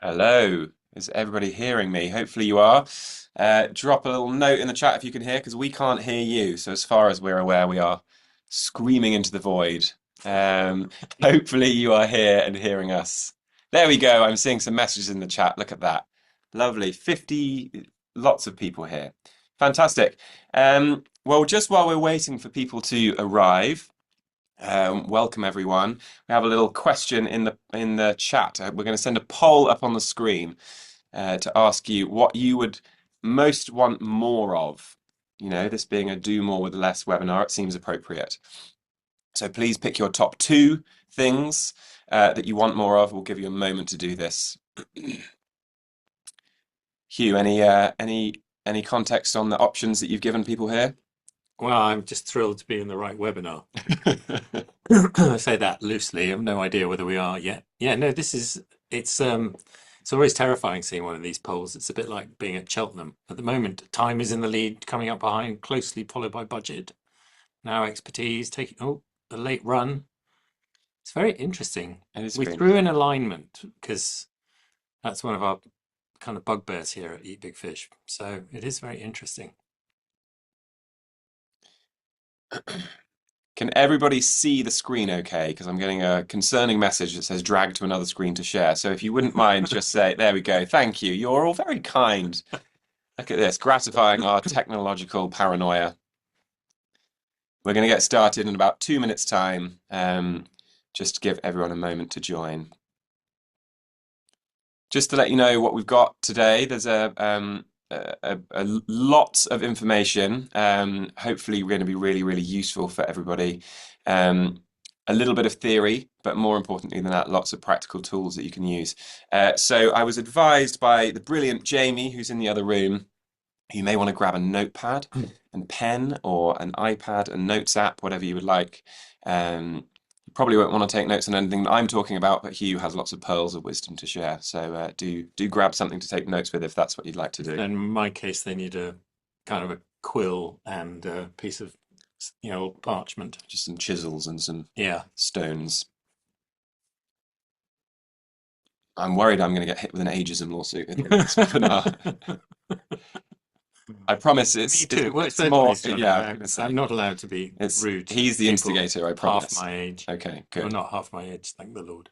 Hello, is everybody hearing me? Hopefully you are. Drop a little note in the chat if you can hear, because we can't hear you. So as far as we're aware, we are screaming into the void. Um, Hopefully you are here and hearing us. There we go. I'm seeing some messages in the chat. Look at that. Lovely. 50, lots of people here. Fantastic. Well, just while we're waiting for people to arrive, welcome everyone. We have a little question in the chat. We're going to send a poll up on the screen to ask you what you would most want more of. You know, this being a do more with less webinar, it seems appropriate. So please pick your top two things that you want more of. We'll give you a moment to do this. Hugh, any context on the options that you've given people here? Well, I'm just thrilled to be in the right webinar. I say that loosely. I have no idea whether we are yet. Yeah, no, it's always terrifying seeing one of these polls. It's a bit like being at Cheltenham. At the moment, time is in the lead, coming up behind, closely followed by budget. Now expertise taking a late run. It's very interesting. It is We very threw in interesting. alignment because that's one of our kind of bugbears here at Eat Big Fish. So it is very interesting. Can everybody see the screen okay? Because I'm getting a concerning message that says drag to another screen to share. So if you wouldn't mind, just say, there we go. Thank you. You're all very kind. Look at this, gratifying our technological paranoia. We're going to get started in about 2 minutes' time, just to give everyone a moment to join. Just to let you know what we've got today, there's a lot of information. Hopefully, we're going to be really, really useful for everybody. A little bit of theory, but more importantly than that, lots of practical tools that you can use. So I was advised by the brilliant Jamie, who's in the other room, you may want to grab a notepad and pen or an iPad, a notes app, whatever you would like. You probably won't want to take notes on anything that I'm talking about, but Hugh has lots of pearls of wisdom to share. So do grab something to take notes with if that's what you'd like to do. In my case, they need a kind of a quill and a piece of, parchment. Just some chisels and some Yeah. stones. I'm worried I'm going to get hit with an ageism lawsuit at the end of this webinar. I promise Me too. Well, it's don't more, please, Jono. yeah, I was going to say. I'm not allowed to be rude He's to the people instigator, I half promise. my age. Okay, Well, good. not half my age, thank the Lord.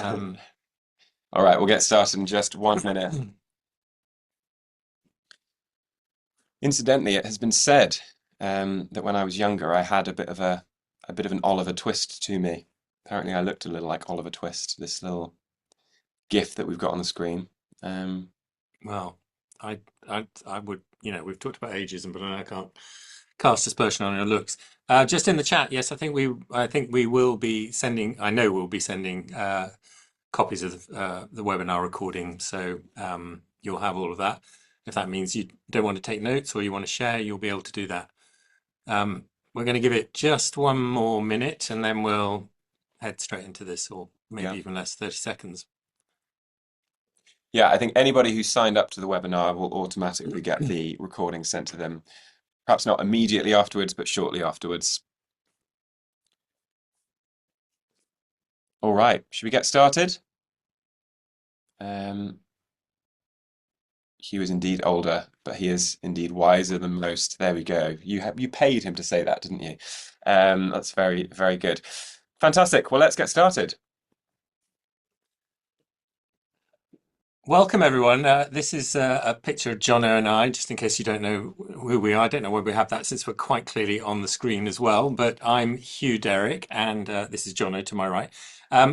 All right, we'll get started in just 1 minute. Incidentally, it has been said that when I was younger, I had a bit of an Oliver Twist to me. Apparently, I looked a little like Oliver Twist, this little GIF that we've got on the screen. Well, I would, we've talked about ageism, but I can't cast aspersion on your looks. Just in the chat, yes, I think we will be sending. I know we'll be sending copies of the webinar recording, so you'll have all of that. If that means you don't want to take notes or you want to share, you'll be able to do that. We're going to give it just one more minute, and then we'll head straight into this, or maybe Yeah. even less, 30 seconds. Yeah, I think anybody who signed up to the webinar will automatically get the recording sent to them. Perhaps not immediately afterwards, but shortly afterwards. All right, should we get started? Hugh is indeed older, but he is indeed wiser than most. There we go. You paid him to say that, didn't you? That's very, very good. Fantastic. Well, let's get started. Welcome, everyone. This is a picture of Jono and I, just in case you don't know who we are. I don't know whether we have that since we're quite clearly on the screen as well, but I'm Hugh Derrick, and this is Jono to my right.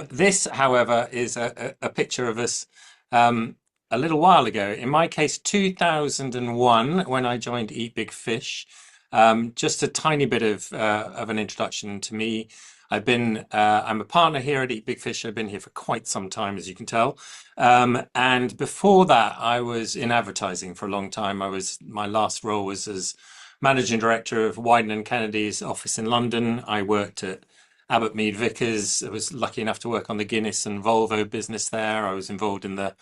This, however, is a picture of us a little while ago. In my case, 2001, when I joined Eat Big Fish. Just a tiny bit of an introduction to me. I'm a partner here at Eat Big Fish. I've been here for quite some time, as you can tell. And before that, I was in advertising for a long time. My last role was as managing director of Wylie and Kennedy's office in London. I worked at Abbott Mead Vickers. I was lucky enough to work on the Guinness and Volvo business there. I was involved in the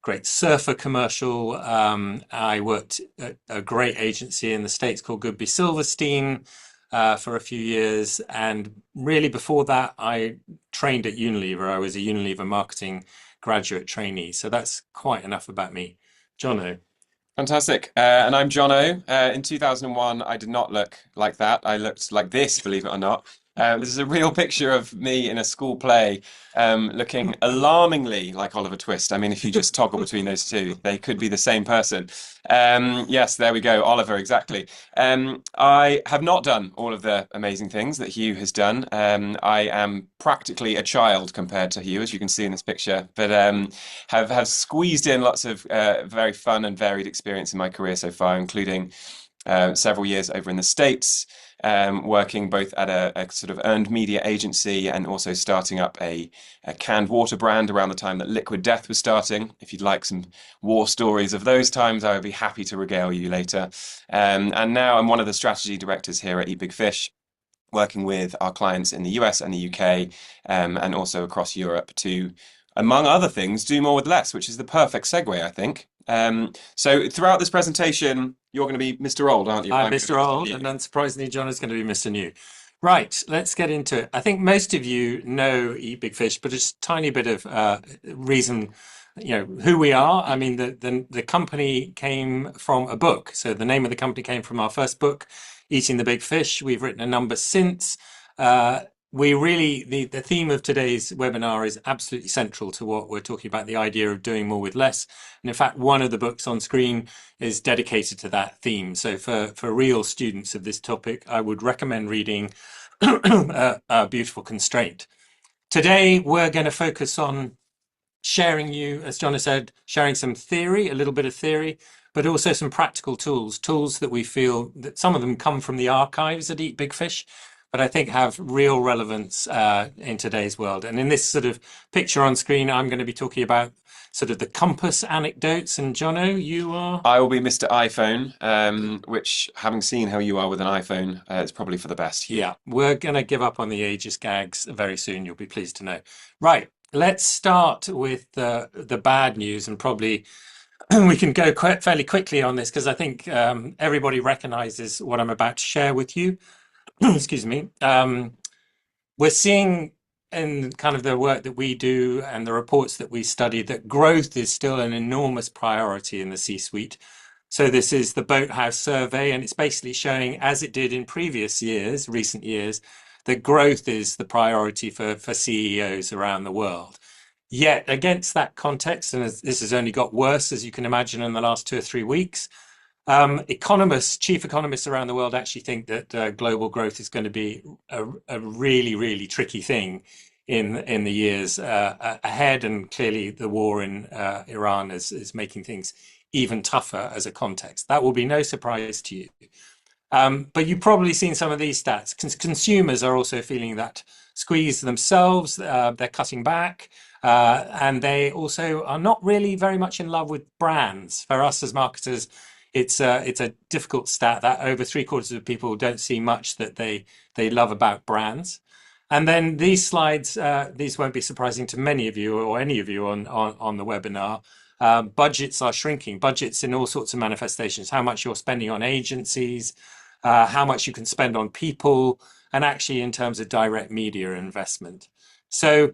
great surfer commercial. I worked at a great agency in the States called Goodby Silverstein. for a few years. And really, before that, I trained at Unilever. I was a Unilever marketing graduate trainee. So that's quite enough about me. Jono. Fantastic. And I'm Jono. In 2001, I did not look like that. I looked like this, believe it or not. This is a real picture of me in a school play, looking alarmingly like Oliver Twist. I mean, if you just toggle between those two, they could be the same person. Yes, there we go. Oliver, exactly. I have not done all of the amazing things that Hugh has done. I am practically a child compared to Hugh, as you can see in this picture, but have squeezed in lots of very fun and varied experience in my career so far, including several years over in the States, working both at a sort of earned media agency and also starting up a canned water brand around the time that Liquid Death was starting. If you'd like some war stories of those times, I would be happy to regale you later. And now I'm one of the strategy directors here at Eat Big Fish, working with our clients in the US and the UK, and also across Europe to, among other things, do more with less, which is the perfect segue, I think. So throughout this presentation, you're going to be Mr. Old, aren't you? I'm I'm going to Mr. be Mr. Old, New. and unsurprisingly, John is going to be Mr. New. Right, let's get into it. I think most of you know Eat Big Fish, but just a tiny bit of reason, who we are. I mean, the company came from a book. So the name of the company came from our first book, Eating the Big Fish. We've written a number since. Uh, we really, the theme of today's webinar is absolutely central to what we're talking about, the idea of doing more with less. And in fact, one of the books on screen is dedicated to that theme. So for real students of this topic, I would recommend reading A Beautiful Constraint. Today, we're going to focus on sharing you, as John has said, sharing some theory, a little bit of theory, but also some practical tools that we feel that some of them come from the archives at Eat Big Fish, but I think have real relevance in today's world. And in this sort of picture on screen, I'm going to be talking about sort of the compass anecdotes. And Jono, you are? I will be Mr. iPhone, which, having seen how you are with an iPhone, is probably for the best, Hugh. Yeah, we're going to give up on the ageist gags very soon. You'll be pleased to know. Right, let's start with the bad news, and probably we can go quite fairly quickly on this because I think everybody recognizes what I'm about to share with you. Excuse me. We're seeing in kind of the work that we do and the reports that we study that growth is still an enormous priority in the C-suite. So this is the Boathouse survey, and it's basically showing, as it did in previous years, recent years, that growth is the priority for CEOs around the world. Yet against that context, and this has only got worse, as you can imagine, in the last 2 or 3 weeks, chief economists around the world actually think that global growth is going to be a really, really tricky thing in the years ahead, and clearly the war in Iran is making things even tougher as a context. That will be no surprise to you. But you've probably seen some of these stats. Consumers are also feeling that squeeze themselves. They're cutting back. And they also are not really very much in love with brands. For us as marketers, it's a difficult stat that over three-quarters of people don't see much that they love about brands. And then these slides, these won't be surprising to many of you or any of you on the webinar. Budgets are shrinking, budgets in all sorts of manifestations, how much you're spending on agencies, how much you can spend on people, and actually in terms of direct media investment. So,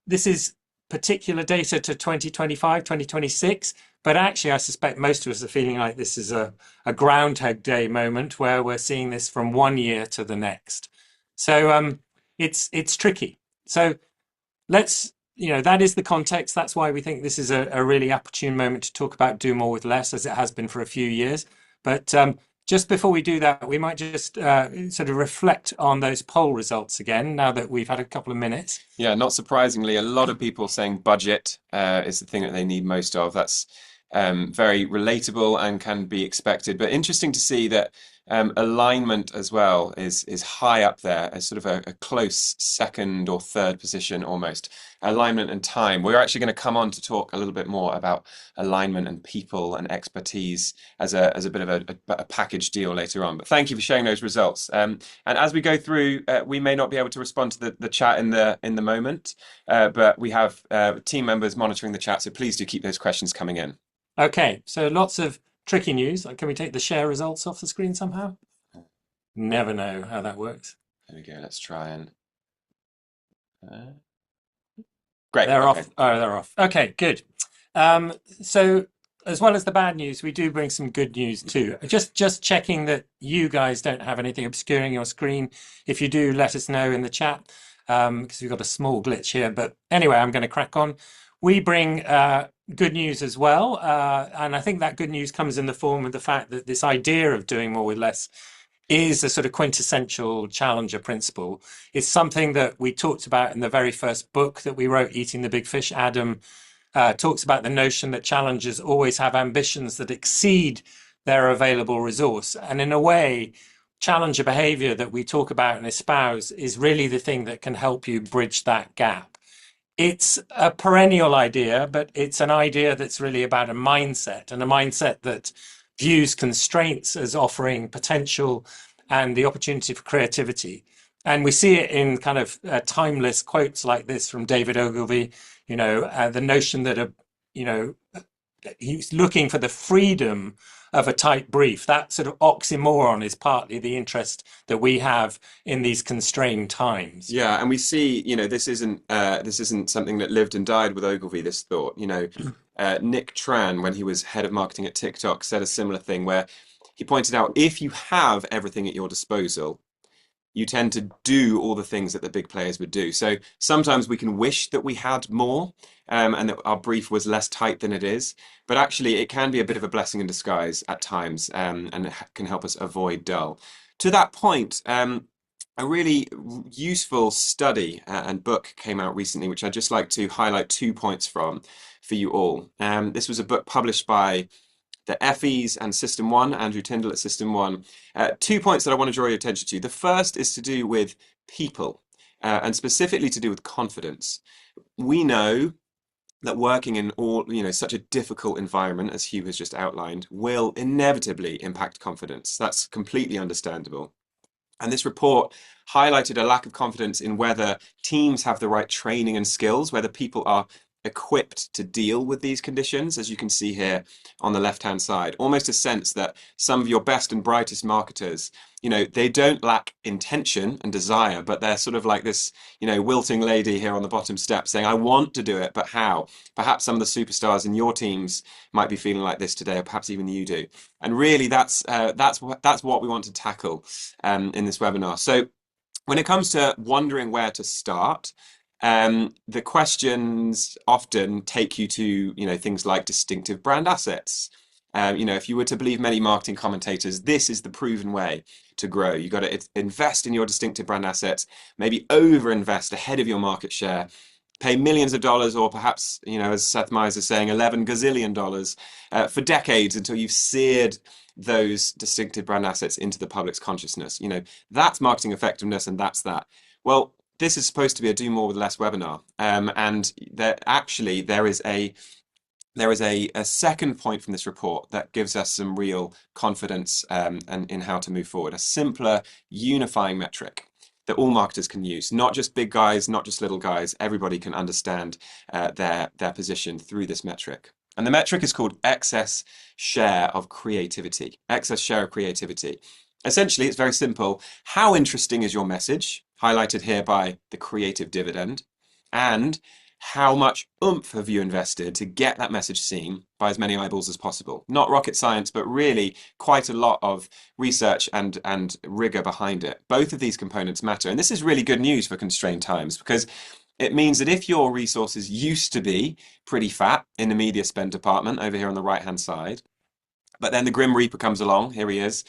this is particular data to 2025, 2026, but actually I suspect most of us are feeling like this is a Groundhog Day moment where we're seeing this from one year to the next. So it's tricky. So that is the context. That's why we think this is a really opportune moment to talk about do more with less, as it has been for a few years. But just before we do that, we might just sort of reflect on those poll results again, now that we've had a couple of minutes. Yeah, not surprisingly, a lot of people saying budget is the thing that they need most of. That's very relatable and can be expected. But interesting to see that alignment as well is high up there as sort of a close second or third position almost. Alignment and time. We're actually going to come on to talk a little bit more about alignment and people and expertise as a bit of a package deal later on. But thank you for sharing those results. And as we go through, we may not be able to respond to the chat in the moment, but we have team members monitoring the chat, so please do keep those questions coming in. Okay, so lots of tricky news. Can we take the share results off the screen somehow? Never know how that works. There we go. Let's try and. Uh, great. They're Okay. off. Oh, they're off. Okay, good. So as well as the bad news, we do bring some good news too. Just checking that you guys don't have anything obscuring your screen. If you do, let us know in the chat, because we've got a small glitch here. But anyway, I'm going to crack on. We bring good news as well, and I think that good news comes in the form of the fact that this idea of doing more with less is a sort of quintessential challenger principle. It's something that we talked about in the very first book that we wrote, Eating the Big Fish. Adam talks about the notion that challengers always have ambitions that exceed their available resource. And in a way, challenger behavior that we talk about and espouse is really the thing that can help you bridge that gap. It's a perennial idea, but it's an idea that's really about a mindset, and a mindset that views constraints as offering potential and the opportunity for creativity. And we see it in kind of timeless quotes like this from David Ogilvy, the notion that you know, he's looking for the freedom of a tight brief. That sort of oxymoron is partly the interest that we have in these constrained times. Yeah, and we see, this isn't something that lived and died with Ogilvy, this thought. Nick Tran, when he was head of marketing at TikTok, said a similar thing where he pointed out if you have everything at your disposal, you tend to do all the things that the big players would do. So sometimes we can wish that we had more, and that our brief was less tight than it is. But actually, it can be a bit of a blessing in disguise at times, and it can help us avoid dull. To that point, a really useful study and book came out recently, which I'd just like to highlight 2 points from for you all. This was a book published by the Effies and System One, Andrew Tyndall at System One. 2 points that I want to draw your attention to. The first is to do with people, and specifically to do with confidence. We know that working in such a difficult environment as Hugh has just outlined will inevitably impact confidence. That's completely understandable. And this report highlighted a lack of confidence in whether teams have the right training and skills, whether people are equipped to deal with these conditions, as you can see here on the left-hand side. Almost a sense that some of your best and brightest marketers, they don't lack intention and desire, but they're sort of like this, wilting lady here on the bottom step saying, I want to do it, but how? Perhaps some of the superstars in your teams might be feeling like this today, or perhaps even you do. And really, that's what we want to tackle in this webinar. So when it comes to wondering where to start, the questions often take you to, things like distinctive brand assets. If you were to believe many marketing commentators, this is the proven way to grow. You got to invest in your distinctive brand assets, maybe over-invest ahead of your market share, pay millions of dollars, or perhaps, as Seth Meyers is saying, 11 gazillion dollars for decades until you've seared those distinctive brand assets into the public's consciousness. That's marketing effectiveness, and that's that. Well, this is supposed to be a do more with less webinar, and there is a second point from this report that gives us some real confidence and in how to move forward. A simpler, unifying metric that all marketers can use, not just big guys, not just little guys. Everybody can understand their position through this metric. And the metric is called excess share of creativity. Excess share of creativity. Essentially, it's very simple. How interesting is your message, highlighted here by the creative dividend, and how much oomph have you invested to get that message seen by as many eyeballs as possible? Not rocket science, but really quite a lot of research and rigor behind it. Both of these components matter. And this is really good news for constrained times, because it means that if your resources used to be pretty fat in the media spend department over here on the right-hand side, but then the Grim Reaper comes along, here he is,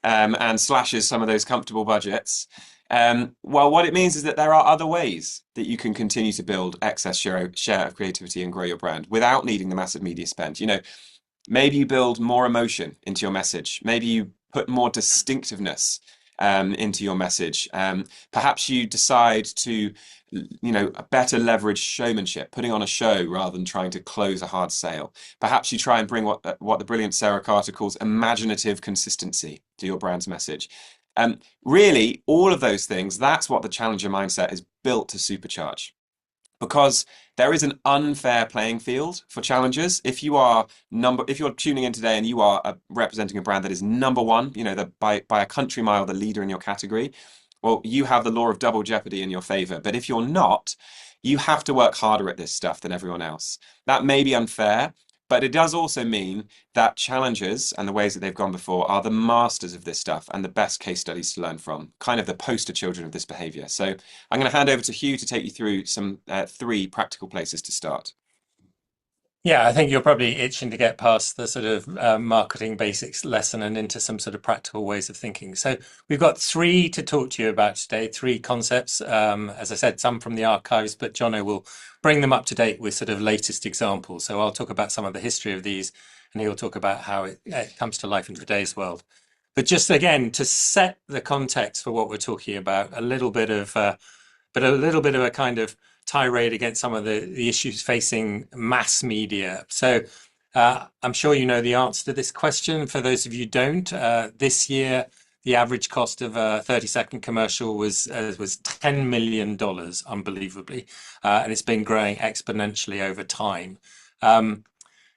and slashes some of those comfortable budgets. Well, what it means is that there are other ways that you can continue to build excess share of creativity and grow your brand without needing the massive media spend. Maybe you build more emotion into your message. Maybe you put more distinctiveness into your message. Perhaps you decide to, better leverage showmanship, putting on a show rather than trying to close a hard sale. Perhaps you try and bring what the brilliant Sarah Carter calls imaginative consistency to your brand's message. Really, all of those things, that's what the challenger mindset is built to supercharge. because there is an unfair playing field for challengers. If you're tuning in today and you are representing a brand that is number one, by a country mile, the leader in your category, well, you have the law of double jeopardy in your favor. But if you're not, you have to work harder at this stuff than everyone else. That may be unfair, but it does also mean that challengers and the ways that they've gone before are the masters of this stuff and the best case studies to learn from, kind of the poster children of this behavior. So I'm going to hand over to Hugh to take you through some three practical places to start. Yeah, I think you're probably itching to get past the sort of marketing basics lesson and into some sort of practical ways of thinking. So we've got three to talk to you about today, three concepts. As I said, some from the archives, but Jono will bring them up to date with sort of latest examples. So I'll talk about some of the history of these, and he'll talk about how it comes to life in today's world. But just again, to set the context for what we're talking about, a little bit of a kind of tirade against some of the issues facing mass media. So I'm sure you know the answer to this question. For those of you who don't, this year the average cost of a 30-second commercial was $10 million, unbelievably, and it's been growing exponentially over time.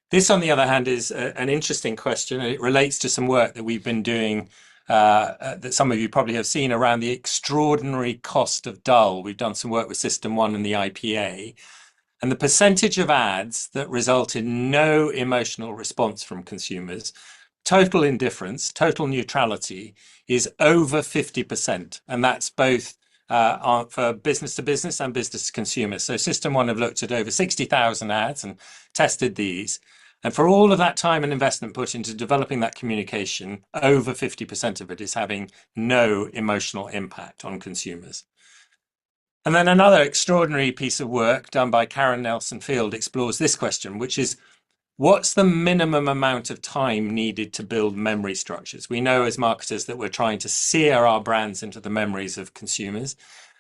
This, on the other hand, is an interesting question, and it relates to some work that we've been doing that some of you probably have seen around the extraordinary cost of dull. We've done some work with System 1 and the IPA, and the percentage of ads that result in no emotional response from consumers, total indifference, total neutrality, is over 50%. And that's both for business to business and business to consumer. So System 1 have looked at over 60,000 ads and tested these. And for all of that time and investment put into developing that communication, over 50% of it is having no emotional impact on consumers. And then another extraordinary piece of work done by Karen Nelson Field explores this question, which is, what's the minimum amount of time needed to build memory structures? We know as marketers that we're trying to sear our brands into the memories of consumers.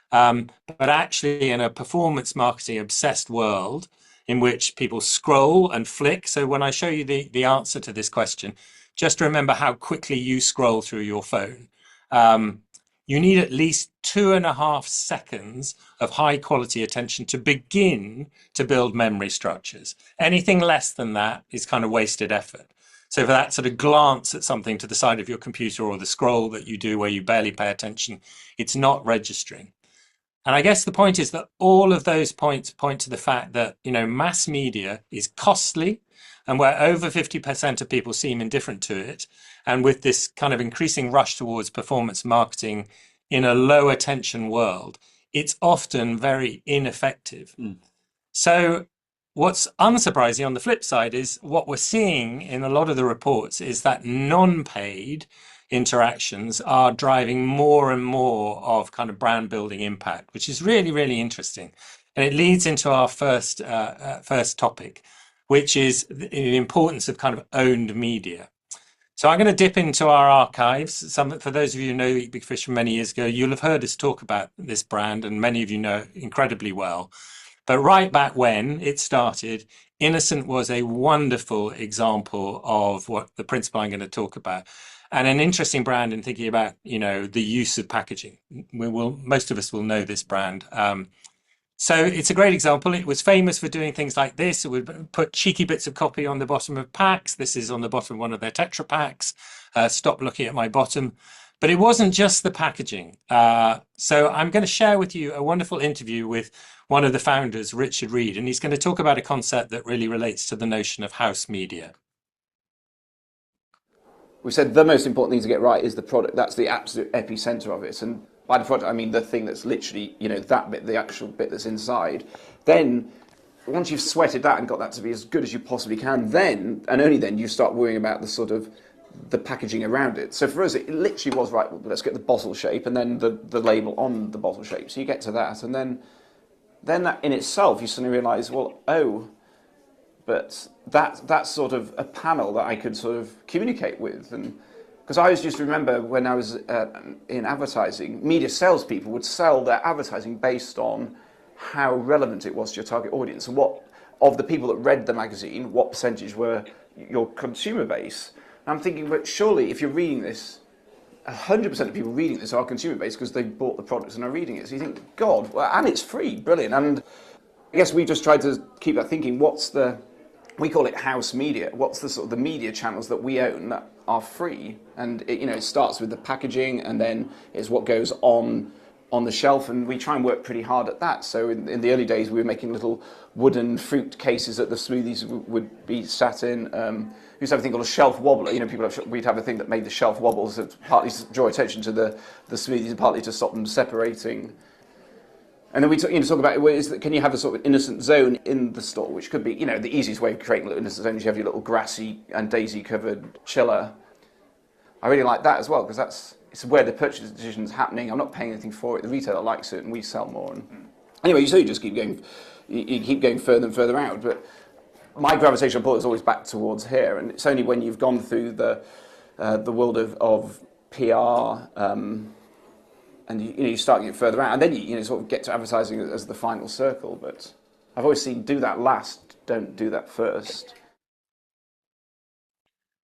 But actually, in a performance marketing obsessed world in which people scroll and flick. So when I show you the answer to this question, just remember how quickly you scroll through your phone. You need at least 2.5 seconds of high quality attention to begin to build memory structures. Anything less than that is kind of wasted effort. So for that sort of glance at something to the side of your computer or the scroll that you do where you barely pay attention, it's not registering. And I guess the point is that all of those points point to the fact that, mass media is costly, and where over 50% of people seem indifferent to it, and with this kind of increasing rush towards performance marketing in a low attention world, it's often very ineffective. So what's unsurprising on the flip side is what we're seeing in a lot of the reports is that non-paid interactions are driving more and more of kind of brand building impact, which is really, really interesting. And it leads into our first topic, which is the importance of kind of owned media. So I'm going to dip into our archives. For those of you who know Eat Big Fish from many years ago, you'll have heard us talk about this brand, and many of you know it incredibly well. But right back when it started, Innocent was a wonderful example of what the principle I'm going to talk about, and an interesting brand in thinking about, the use of packaging. Most of us will know this brand. So it's a great example. It was famous for doing things like this. It would put cheeky bits of copy on the bottom of packs. This is on the bottom of one of their Tetra packs. Stop looking at my bottom. But it wasn't just the packaging. So I'm going to share with you a wonderful interview with one of the founders, Richard Reed, and he's going to talk about a concept that really relates to the notion of house media. We said the most important thing to get right is the product. That's the absolute epicenter of it. And by the product, I mean the thing that's literally, that bit, the actual bit that's inside. Then, once you've sweated that and got that to be as good as you possibly can, then, and only then, you start worrying about the sort of the packaging around it. So for us, it literally was, right, well, let's get the bottle shape and then the label on the bottle shape. So you get to that, and then that in itself, you suddenly realise, well, but that's sort of a panel that I could sort of communicate with. And because I always used to remember when I was in advertising, media salespeople would sell their advertising based on how relevant it was to your target audience, and what of the people that read the magazine, what percentage were your consumer base. And I'm thinking, but surely if you're reading this, 100% of people reading this are consumer base because they bought the products and are reading it. So you think, God, well, and it's free, brilliant. And I guess we just tried to keep that thinking. We call it house media. What's the sort of the media channels that we own that are free? And it starts with the packaging, and then it's what goes on the shelf, and we try and work pretty hard at that. So in the early days, we were making little wooden fruit cases that the smoothies would be sat in. We used to have a thing called a shelf wobbler. We'd have a thing that made the shelf wobble, so partly to draw attention to the smoothies and partly to stop them separating. And then we talk about can you have a sort of innocent zone in the store, which could be, the easiest way of creating a little innocent zone is you have your little grassy and daisy covered chiller. I really like that as well, because it's where the purchase decision's happening. I'm not paying anything for it. The retailer likes it, and we sell more. And anyway, you just keep going. You keep going further and further out. But my gravitational pull is always back towards here, and it's only when you've gone through the world of PR. And you start getting further out, and then you sort of get to advertising as the final circle. But I've always seen do that last, don't do that first.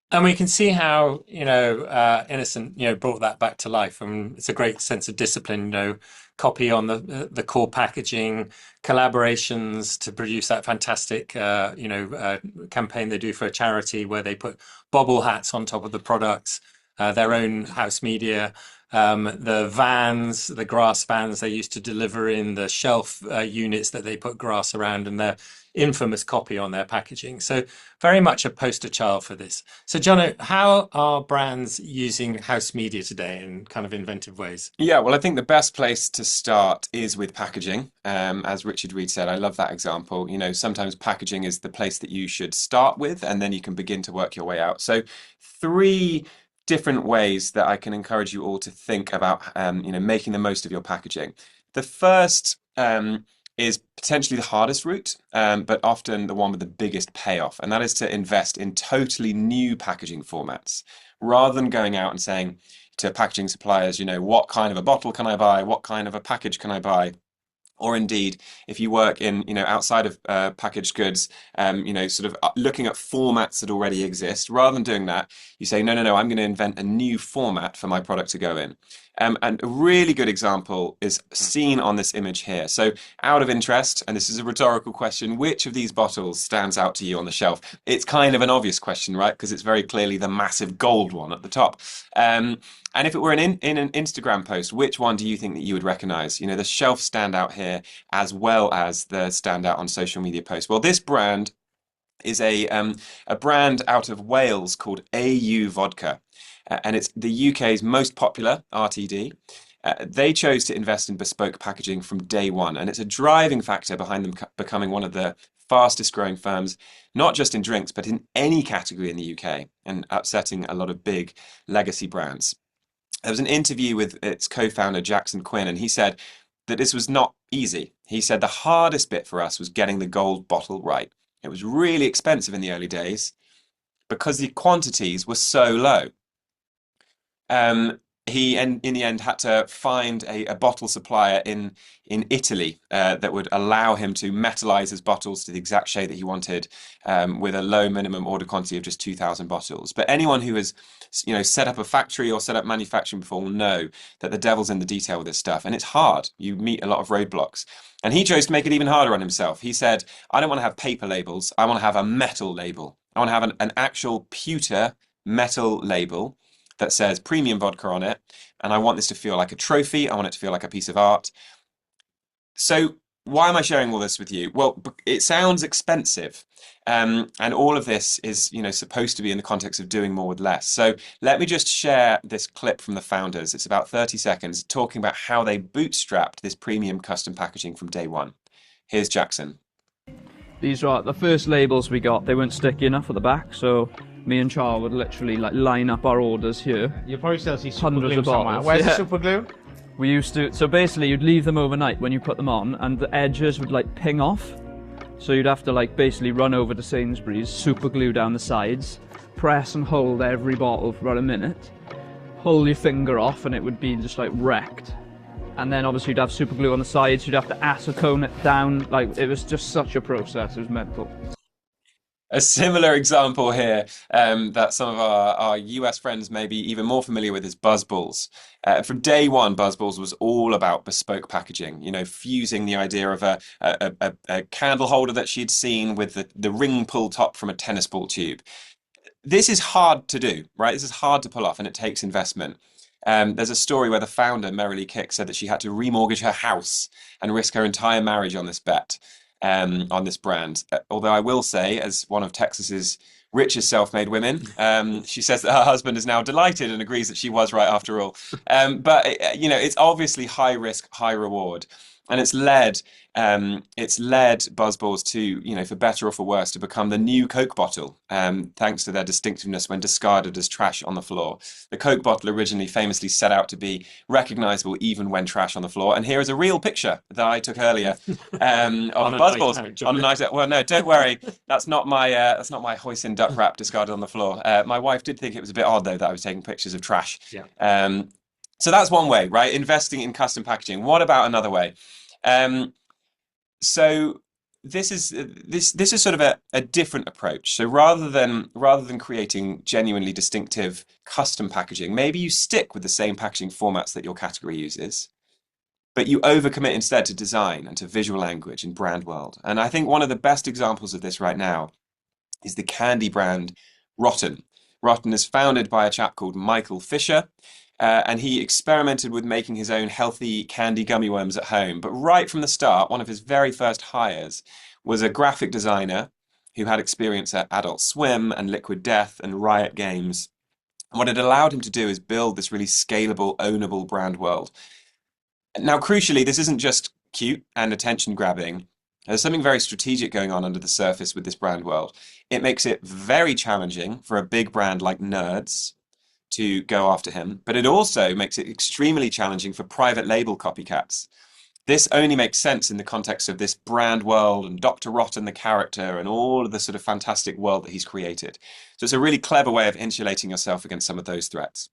And we can see how, Innocent, brought that back to life. I mean, it's a great sense of discipline, copy on the core packaging, collaborations to produce that fantastic, campaign they do for a charity where they put bobble hats on top of the products, their own house media. The vans, the grass vans they used to deliver in, the shelf units that they put grass around, and their infamous copy on their packaging. So very much a poster child for this. So Jono, how are brands using house media today in kind of inventive ways? Yeah, well, I think the best place to start is with packaging. As Richard Reed said, I love that example. Sometimes packaging is the place that you should start with, and then you can begin to work your way out. So 3 different ways that I can encourage you all to think about, making the most of your packaging. The first is potentially the hardest route, but often the one with the biggest payoff, and that is to invest in totally new packaging formats, rather than going out and saying to packaging suppliers, what kind of a bottle can I buy? What kind of a package can I buy? Or indeed, if you work in, outside of packaged goods, sort of looking at formats that already exist, rather than doing that, you say, no, I'm going to invent a new format for my product to go in. And a really good example is seen on this image here. So out of interest, and this is a rhetorical question, which of these bottles stands out to you on the shelf? It's kind of an obvious question, right? Because it's very clearly the massive gold one at the top. And if it were in an Instagram post, which one do you think that you would recognize? The shelf standout here, as well as the standout on social media posts. Well, this brand is a brand out of Wales called AU Vodka. And it's the UK's most popular RTD. They chose to invest in bespoke packaging from day one, and it's a driving factor behind them becoming one of the fastest growing firms, not just in drinks, but in any category in the UK, and upsetting a lot of big legacy brands. There was an interview with its co-founder, Jackson Quinn, and he said that this was not easy. He said the hardest bit for us was getting the gold bottle right. It was really expensive in the early days because the quantities were so low. He, in the end, had to find a bottle supplier in Italy that would allow him to metallize his bottles to the exact shade that he wanted, with a low minimum order quantity of just 2,000 bottles. But anyone who has, set up a factory or set up manufacturing before will know that the devil's in the detail with this stuff, and it's hard. You meet a lot of roadblocks. And he chose to make it even harder on himself. He said, I don't want to have paper labels. I want to have a metal label. I want to have an actual pewter metal label that says premium vodka on it, and I want this to feel like a trophy. I want it to feel like a piece of art. So why am I sharing all this with you? Well, it sounds expensive, and all of this is, supposed to be in the context of doing more with less. So let me just share this clip from the founders. It's about 30 seconds, talking about how they bootstrapped this premium custom packaging from day one. Here's Jackson. These are the first labels we got. They weren't sticky enough at the back, so me and Charles would literally line up our orders here. You'll probably still see super Hundreds glue of somewhere. bottles. Where's the Yeah. super glue? We used to, so basically you'd leave them overnight when you put them on, and the edges would ping off. So you'd have to basically run over to Sainsbury's, super glue down the sides, press and hold every bottle for about a minute, pull your finger off and it would be just wrecked. And then obviously you'd have super glue on the sides, you'd have to acetone it down, it was just such a process, it was mental. A similar example here that some of our US friends may be even more familiar with is Buzzballs. From day one, Buzzballs was all about bespoke packaging, fusing the idea of a candle holder that she'd seen with the ring pull top from a tennis ball tube. This is hard to do, right? This is hard to pull off and it takes investment. There's a story where the founder, Merrilee Kick, said that she had to remortgage her house and risk her entire marriage on this bet, on this brand. Although I will say, as one of Texas's richest self-made women, she says that her husband is now delighted and agrees that she was right after all. But it's obviously high risk, high reward, and it's led Buzzballs to, for better or for worse, to become the new Coke bottle, thanks to their distinctiveness when discarded as trash on the floor. The Coke bottle originally famously set out to be recognizable even when trash on the floor. And here is a real picture that I took earlier of Buzzballs on a night out. Well, no, don't worry, that's not my hoisin duck wrap discarded on the floor. My wife did think it was a bit odd though that I was taking pictures of trash. Yeah. So that's one way, right? Investing in custom packaging. What about another way? So this is sort of a different approach. So rather than creating genuinely distinctive custom packaging, maybe you stick with the same packaging formats that your category uses, but you overcommit instead to design and to visual language and brand world. And I think one of the best examples of this right now is the candy brand Rotten. Rotten is founded by a chap called Michael Fisher. And he experimented with making his own healthy candy gummy worms at home. But right from the start, one of his very first hires was a graphic designer who had experience at Adult Swim and Liquid Death and Riot Games. And what it allowed him to do is build this really scalable, ownable brand world. Now, crucially, this isn't just cute and attention grabbing. There's something very strategic going on under the surface with this brand world. It makes it very challenging for a big brand like Nerds to go after him, but it also makes it extremely challenging for private label copycats. This only makes sense in the context of this brand world and Dr. Rotten, the character, and all of the sort of fantastic world that he's created. So it's a really clever way of insulating yourself against some of those threats.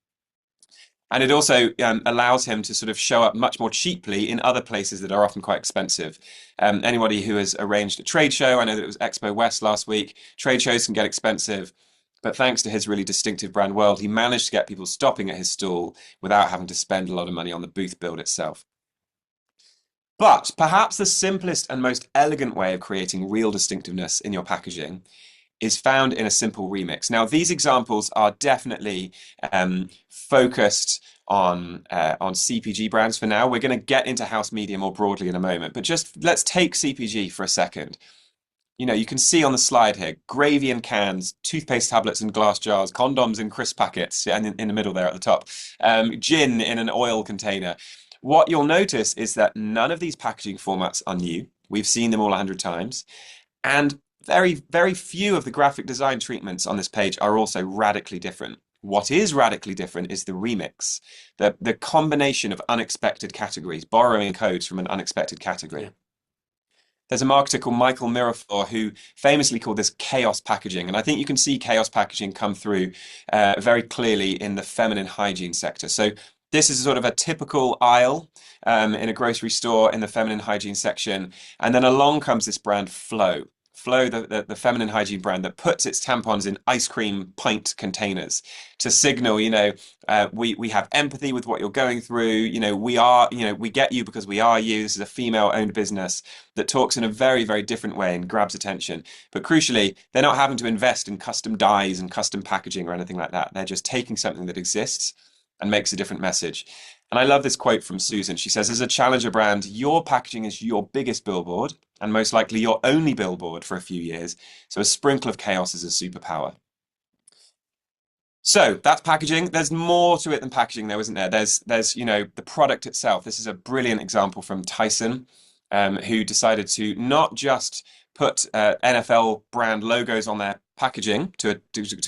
And it also allows him to sort of show up much more cheaply in other places that are often quite expensive. Anybody who has arranged a trade show, I know that it was Expo West last week, trade shows can get expensive. But thanks to his really distinctive brand world, he managed to get people stopping at his stall without having to spend a lot of money on the booth build itself. But perhaps the simplest and most elegant way of creating real distinctiveness in your packaging is found in a simple remix. Now, these examples are definitely focused on CPG brands for now. We're going to get into house media more broadly in a moment, but just let's take CPG for a second. You can see on the slide here, gravy in cans, toothpaste tablets in glass jars, condoms in crisp packets, and in the middle there at the top, gin in an oil container. What you'll notice is that none of these packaging formats are new. We've seen them all 100 times. And very, very few of the graphic design treatments on this page are also radically different. What is radically different is the remix, the combination of unexpected categories, borrowing codes from an unexpected category. Yeah. There's a marketer called Michael Miraflor who famously called this chaos packaging. And I think you can see chaos packaging come through very clearly in the feminine hygiene sector. So this is sort of a typical aisle in a grocery store in the feminine hygiene section. And then along comes this brand Flow. Flow, the feminine hygiene brand that puts its tampons in ice cream pint containers to signal, we have empathy with what you're going through. We get you because we are you. This is a female-owned business that talks in a very, very different way and grabs attention. But crucially, they're not having to invest in custom dyes and custom packaging or anything like that. They're just taking something that exists and makes a different message. And I love this quote from Susan. She says, as a challenger brand, your packaging is your biggest billboard and most likely your only billboard for a few years. So a sprinkle of chaos is a superpower. So that's packaging. There's more to it than packaging though, isn't there? There's the product itself. This is a brilliant example from Tyson, who decided to not just put NFL brand logos on their packaging to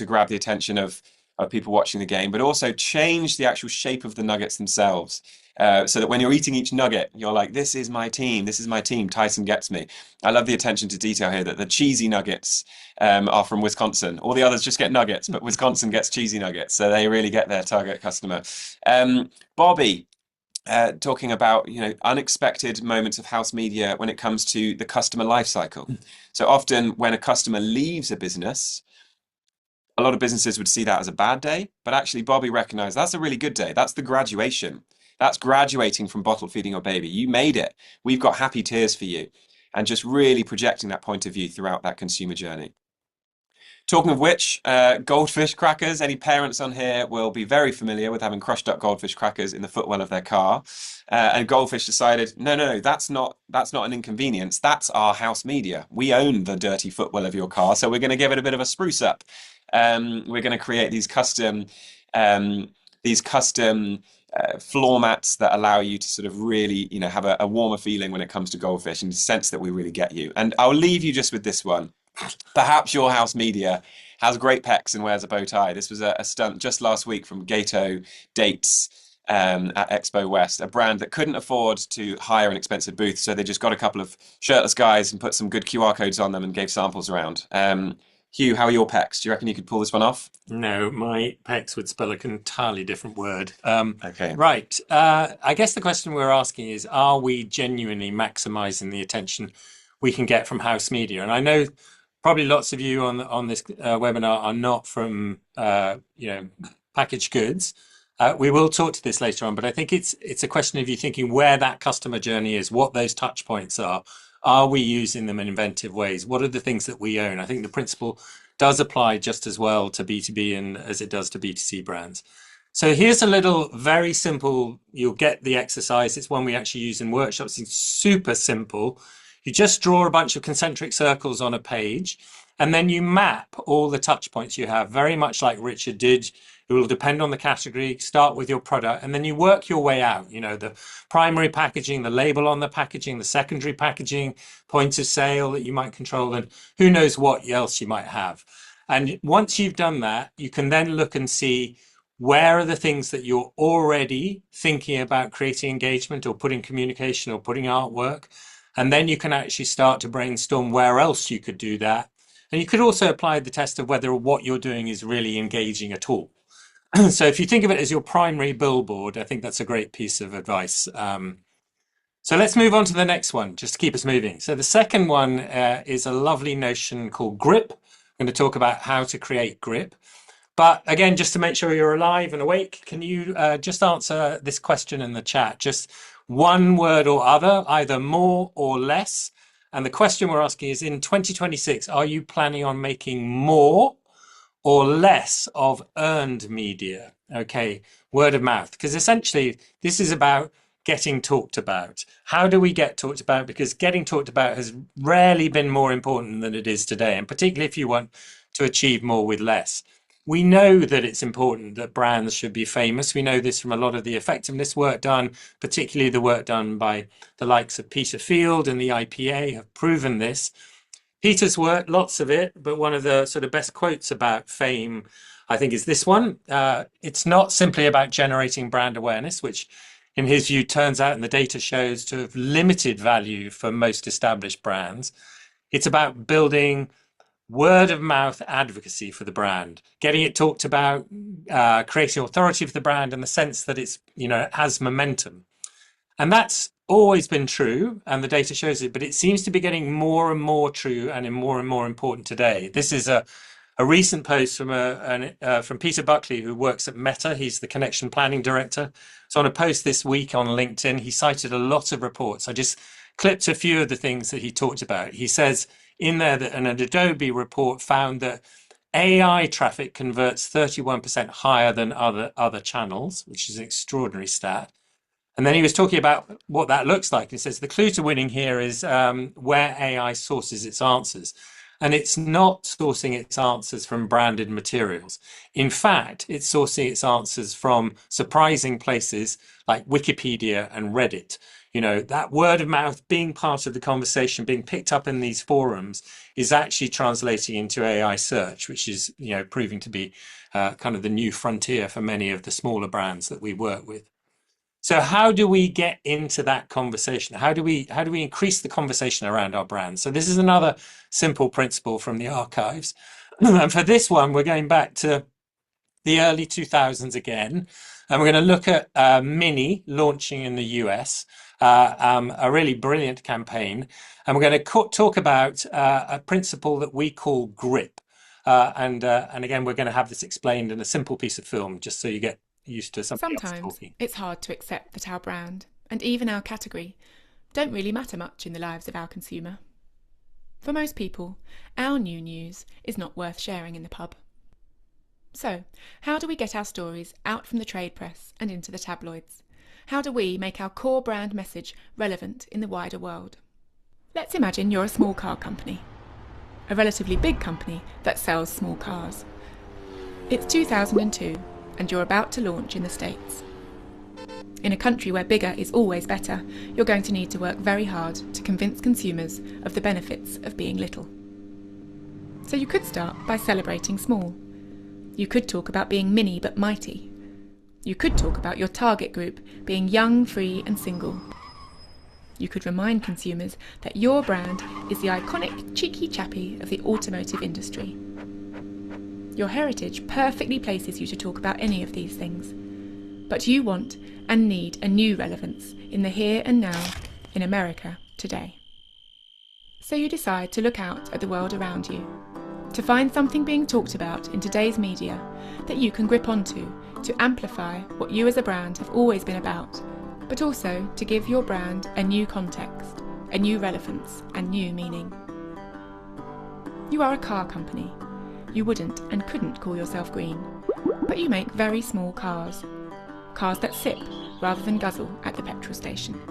grab the attention of people watching the game, but also change the actual shape of the nuggets themselves. So that when you're eating each nugget, you're like, this is my team, Tyson gets me. I love the attention to detail here that the cheesy nuggets are from Wisconsin. All the others just get nuggets, but Wisconsin gets cheesy nuggets. So they really get their target customer. Bobby, talking about unexpected moments of house media when it comes to the customer life cycle. So often when a customer leaves a business, a lot of businesses would see that as a bad day, but actually Bobby recognized that's a really good day. That's the graduation. That's graduating from bottle feeding your baby. You made it. We've got happy tears for you. And just really projecting that point of view throughout that consumer journey. Talking of which, goldfish crackers. Any parents on here will be very familiar with having crushed up goldfish crackers in the footwell of their car. And Goldfish decided, no, that's not an inconvenience. That's our house media. We own the dirty footwell of your car, so we're going to give it a bit of a spruce up. We're going to create um, these custom floor mats that allow you to sort of really, have a warmer feeling when it comes to goldfish and sense that we really get you. And I'll leave you just with this one. Perhaps your house media has great pecs and wears a bow tie. This was a stunt just last week from Gato Dates at Expo West, a brand that couldn't afford to hire an expensive booth, so they just got a couple of shirtless guys and put some good QR codes on them and gave samples around. Hugh, how are your pecs? Do you reckon you could pull this one off? No, my pecs would spell an entirely different word. Okay. Right. I guess the question we're asking is, are we genuinely maximizing the attention we can get from house media? And I know probably lots of you on this webinar are not from packaged goods. We will talk to this later on, but I think it's a question of you thinking where that customer journey is, what those touch points are. Are we using them in inventive ways? What are the things that we own? I think the principle does apply just as well to B2B and as it does to B2C brands. So here's a little very simple, you'll get the exercise. It's one we actually use in workshops. It's super simple. You just draw a bunch of concentric circles on a page, and then you map all the touch points you have, very much like Richard did. It will depend on the category. Start with your product, and then you work your way out. The primary packaging, the label on the packaging, the secondary packaging, point of sale that you might control, and who knows what else you might have. And once you've done that, you can then look and see where are the things that you're already thinking about creating engagement or putting communication or putting artwork. And then you can actually start to brainstorm where else you could do that. And you could also apply the test of whether what you're doing is really engaging at all. So if you think of it as your primary billboard, I think that's a great piece of advice. So let's move on to the next one, just to keep us moving. So the second one is a lovely notion called grip. I'm going to talk about how to create grip. But again, just to make sure you're alive and awake, can you just answer this question in the chat? Just one word or other, either more or less. And the question we're asking is, in 2026, are you planning on making more or less of earned media? Okay, word of mouth. Because essentially, this is about getting talked about. How do we get talked about? Because getting talked about has rarely been more important than it is today, and particularly if you want to achieve more with less. We know that it's important that brands should be famous. We know this from a lot of the effectiveness work done, particularly the work done by the likes of Peter Field and the IPA have proven this. Peter's work, lots of it, but one of the sort of best quotes about fame, I think, is this one. It's not simply about generating brand awareness, which in his view turns out, and the data shows, to have limited value for most established brands. It's about building word of mouth advocacy for the brand, getting it talked about, creating authority for the brand and the sense that it's, it has momentum. And that's always been true, and the data shows it, but it seems to be getting more and more true and more important today. This is a recent post from Peter Buckley, who works at Meta. He's the connection planning director. So on a post this week on LinkedIn, he cited a lot of reports. I just clipped a few of the things that he talked about. He says in there that an Adobe report found that AI traffic converts 31% higher than other channels, which is an extraordinary stat. And then he was talking about what that looks like. He says the clue to winning here is where AI sources its answers. And it's not sourcing its answers from branded materials. In fact, it's sourcing its answers from surprising places like Wikipedia and Reddit. That word of mouth being part of the conversation, being picked up in these forums, is actually translating into AI search, which is, proving to be kind of the new frontier for many of the smaller brands that we work with. So how do we get into that conversation? How do we increase the conversation around our brand? So this is another simple principle from the archives. And for this one, we're going back to the early 2000s again. And we're going to look at Mini launching in the US, a really brilliant campaign. And we're going to talk about a principle that we call grip. And again, we're going to have this explained in a simple piece of film, just so you get used to somebody else Sometimes talking. it's hard to accept that our brand, and even our category, don't really matter much in the lives of our consumer. For most people, our new news is not worth sharing in the pub. So, how do we get our stories out from the trade press and into the tabloids? How do we make our core brand message relevant in the wider world? Let's imagine you're a small car company, a relatively big company that sells small cars. It's 2002 and you're about to launch in the States. In a country where bigger is always better, you're going to need to work very hard to convince consumers of the benefits of being little. So you could start by celebrating small. You could talk about being mini but mighty. You could talk about your target group being young, free and single. You could remind consumers that your brand is the iconic cheeky chappy of the automotive industry. Your heritage perfectly places you to talk about any of these things. But you want and need a new relevance in the here and now in America today. So you decide to look out at the world around you, to find something being talked about in today's media that you can grip onto to amplify what you as a brand have always been about, but also to give your brand a new context, a new relevance and new meaning. You are a car company. You wouldn't and couldn't call yourself green, but you make very small cars. Cars that sip rather than guzzle at the petrol station.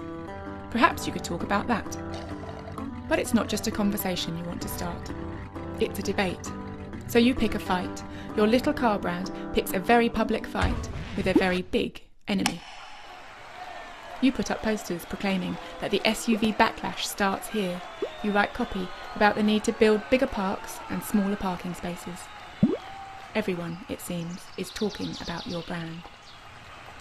Perhaps you could talk about that. But it's not just a conversation you want to start. It's a debate. So you pick a fight. Your little car brand picks a very public fight with a very big enemy. You put up posters proclaiming that the SUV backlash starts here. You write copy about the need to build bigger parks and smaller parking spaces. Everyone, it seems, is talking about your brand.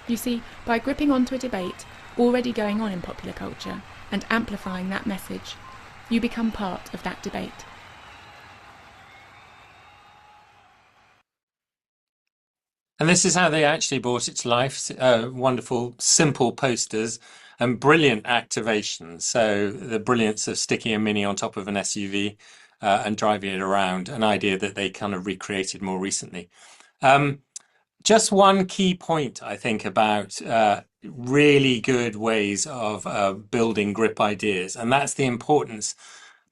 You see, by gripping onto a debate already going on in popular culture and amplifying that message, you become part of that debate. And this is how they actually brought it to life. Wonderful, simple posters and brilliant activations. So the brilliance of sticking a Mini on top of an SUV and driving it around, an idea that they kind of recreated more recently. Just one key point, I think, about really good ways of building grip ideas, and that's the importance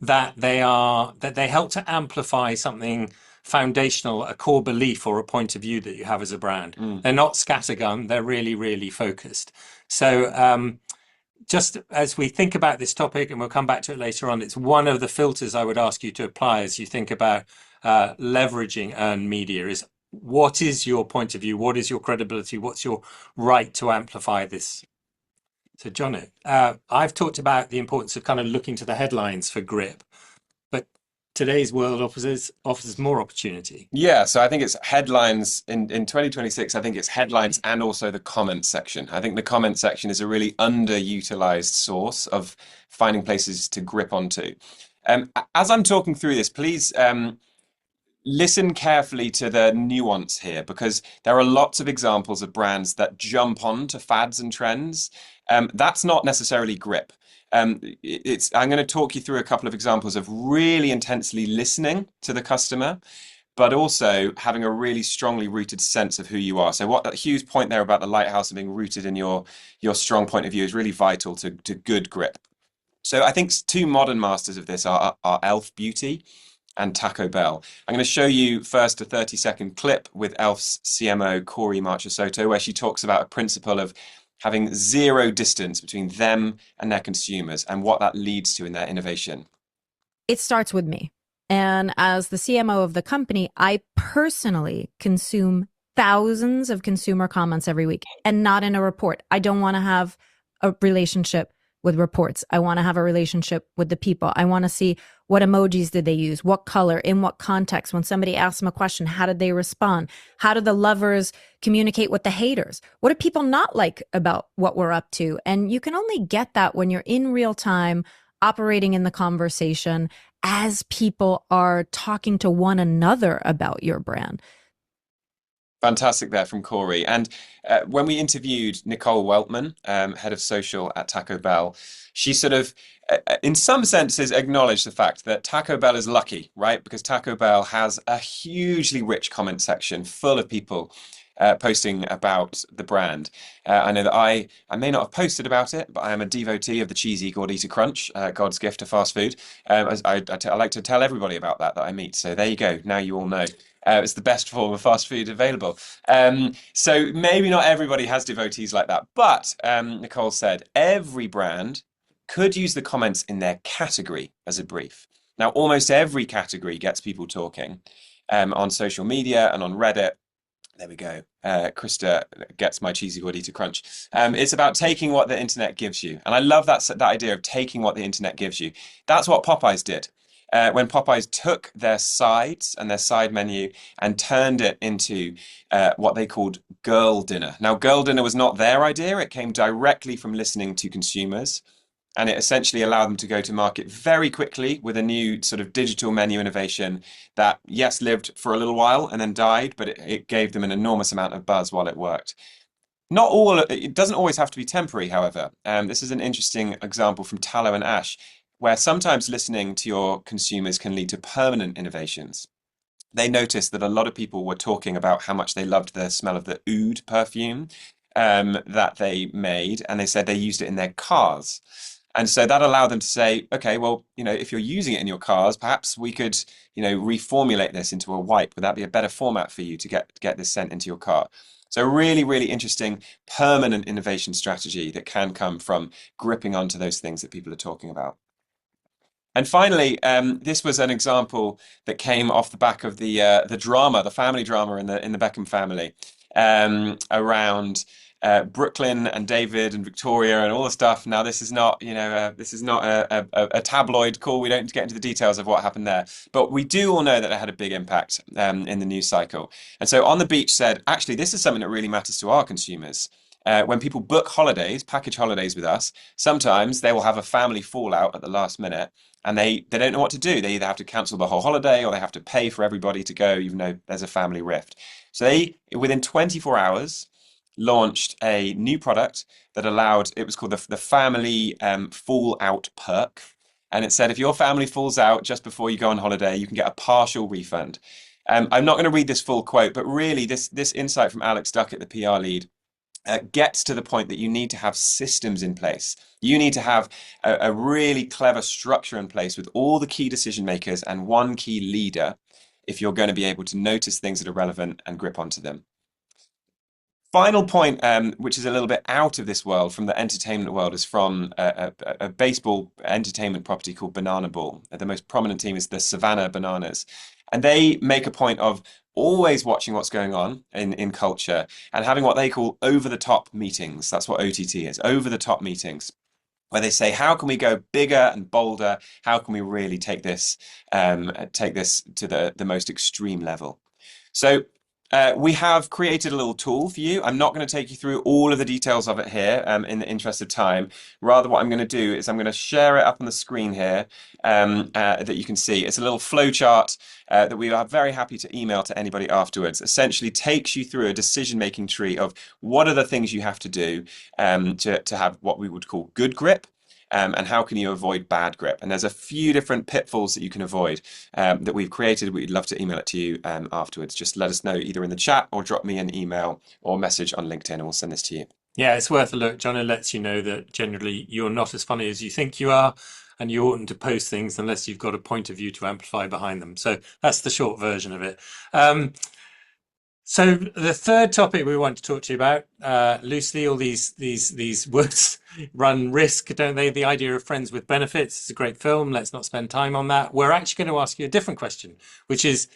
that they help to amplify something foundational, a core belief or a point of view that you have as a brand. They're not scattergun, they're really, really focused. So just as we think about this topic, and we'll come back to it later on, it's one of the filters I would ask you to apply as you think about leveraging earned media is, what is your point of view? What is your credibility? What's your right to amplify this? So, Jono, I've talked about the importance of kind of looking to the headlines for grip, but today's world offers more opportunity. Yeah, so I think it's headlines in 2026. I think it's headlines and also the comment section. I think the comment section is a really underutilized source of finding places to grip onto. As I'm talking through this, please listen carefully to the nuance here, because there are lots of examples of brands that jump on to fads and trends. That's not necessarily grip. I'm going to talk you through a couple of examples of really intensely listening to the customer, but also having a really strongly rooted sense of who you are. So what Hugh's point there about the lighthouse and being rooted in your strong point of view is really vital to good grip. So I think two modern masters of this are Elf Beauty and Taco Bell. I'm going to show you first a 30-second clip with Elf's CMO, Corey Marchesotto, where she talks about a principle of having zero distance between them and their consumers and what that leads to in their innovation. It starts with me. And as the CMO of the company, I personally consume thousands of consumer comments every week, and not in a report. I don't want to have a relationship with reports. I want to have a relationship with the people. I want to see what emojis did they use, what color, in what context. When somebody asks them a question, how did they respond? How do the lovers communicate with the haters? What do people not like about what we're up to? And you can only get that when you're in real time, operating in the conversation as people are talking to one another about your brand. Fantastic there from Corey. And when we interviewed Nicole Weltman, head of social at Taco Bell, she sort of, in some senses, acknowledged the fact that Taco Bell is lucky, right? Because Taco Bell has a hugely rich comment section full of people posting about the brand. I know that I may not have posted about it, but I am a devotee of the cheesy Gordita Crunch, God's gift to fast food. I like to tell everybody about that I meet. So there you go. Now you all know. It's the best form of fast food available. So maybe not everybody has devotees like that. But Nicole said every brand could use the comments in their category as a brief. Now, almost every category gets people talking on social media and on Reddit. There we go. Krista gets my cheesy gordita crunch. It's about taking what the internet gives you. And I love that idea of taking what the internet gives you. That's what Popeyes did. When Popeyes took their sides and their side menu and turned it into what they called girl dinner. Now, girl dinner was not their idea. It came directly from listening to consumers. And it essentially allowed them to go to market very quickly with a new sort of digital menu innovation that, yes, lived for a little while and then died, but it gave them an enormous amount of buzz while it worked. Not all, it doesn't always have to be temporary, however. This is an interesting example from Tallow and Ash, where sometimes listening to your consumers can lead to permanent innovations. They noticed that a lot of people were talking about how much they loved the smell of the oud perfume that they made, and they said they used it in their cars. And so that allowed them to say, okay, well, if you're using it in your cars, perhaps we could, reformulate this into a wipe. Would that be a better format for you to get this sent into your car? So really, really interesting permanent innovation strategy that can come from gripping onto those things that people are talking about. And finally, this was an example that came off the back of the drama, the family drama in the Beckham family, around Brooklyn and David and Victoria and all the stuff. Now, this is not, a tabloid call. We don't get into the details of what happened there, but we do all know that it had a big impact in the news cycle. And so On the Beach said, actually, this is something that really matters to our consumers. When people book holidays, package holidays with us, sometimes they will have a family fallout at the last minute and they don't know what to do. They either have to cancel the whole holiday or they have to pay for everybody to go, even though there's a family rift. So they, within 24 hours, launched a new product that allowed, it was called the family fallout perk. And it said, if your family falls out just before you go on holiday, you can get a partial refund. I'm not going to read this full quote, but really this insight from Alex Duckett, the PR lead, gets to the point that you need to have systems in place. You need to have a really clever structure in place with all the key decision makers and one key leader if you're going to be able to notice things that are relevant and grip onto them. Final point, which is a little bit out of this world from the entertainment world, is from a baseball entertainment property called Banana Ball. The most prominent team is the Savannah Bananas. And they make a point of always watching what's going on in culture and having what they call over-the-top meetings. That's what OTT is, over-the-top meetings, where they say, how can we go bigger and bolder? How can we really take this to the most extreme level? So we have created a little tool for you. I'm not going to take you through all of the details of it here in the interest of time. Rather, what I'm going to do is I'm going to share it up on the screen here that you can see. It's a little flow chart that we are very happy to email to anybody afterwards. Essentially takes you through a decision-making tree of what are the things you have to do to have what we would call good grip. And how can you avoid bad grip? And there's a few different pitfalls that you can avoid that we've created. We'd love to email it to you afterwards. Just let us know either in the chat or drop me an email or message on LinkedIn and we'll send this to you. Yeah, it's worth a look. Jono lets you know that generally you're not as funny as you think you are, and you oughtn't to post things unless you've got a point of view to amplify behind them. So that's the short version of it. So the third topic we want to talk to you about, loosely, all these words run risk, don't they? The idea of friends with benefits is a great film. Let's not spend time on that. We're actually going to ask you a different question, which is,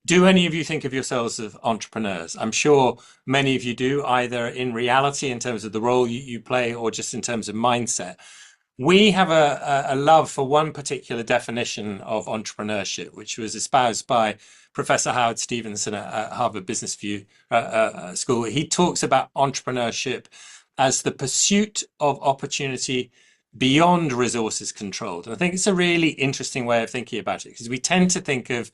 do any of you think of yourselves as entrepreneurs? I'm sure many of you do, either in reality in terms of the role you play or just in terms of mindset. We have a love for one particular definition of entrepreneurship, which was espoused by Professor Howard Stevenson at Harvard Business School. He talks about entrepreneurship as the pursuit of opportunity beyond resources controlled. And I think it's a really interesting way of thinking about it, because we tend to think of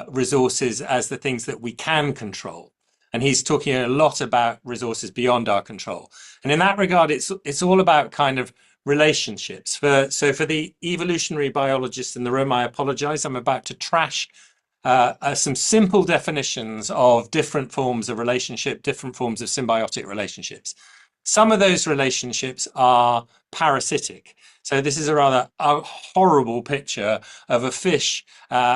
resources as the things that we can control. And he's talking a lot about resources beyond our control. And in that regard, it's all about kind of relationships. So for the evolutionary biologists in the room, I apologize. I'm about to trash some simple definitions of different forms of relationship, different forms of symbiotic relationships. Some of those relationships are parasitic. So this is a horrible picture of a fish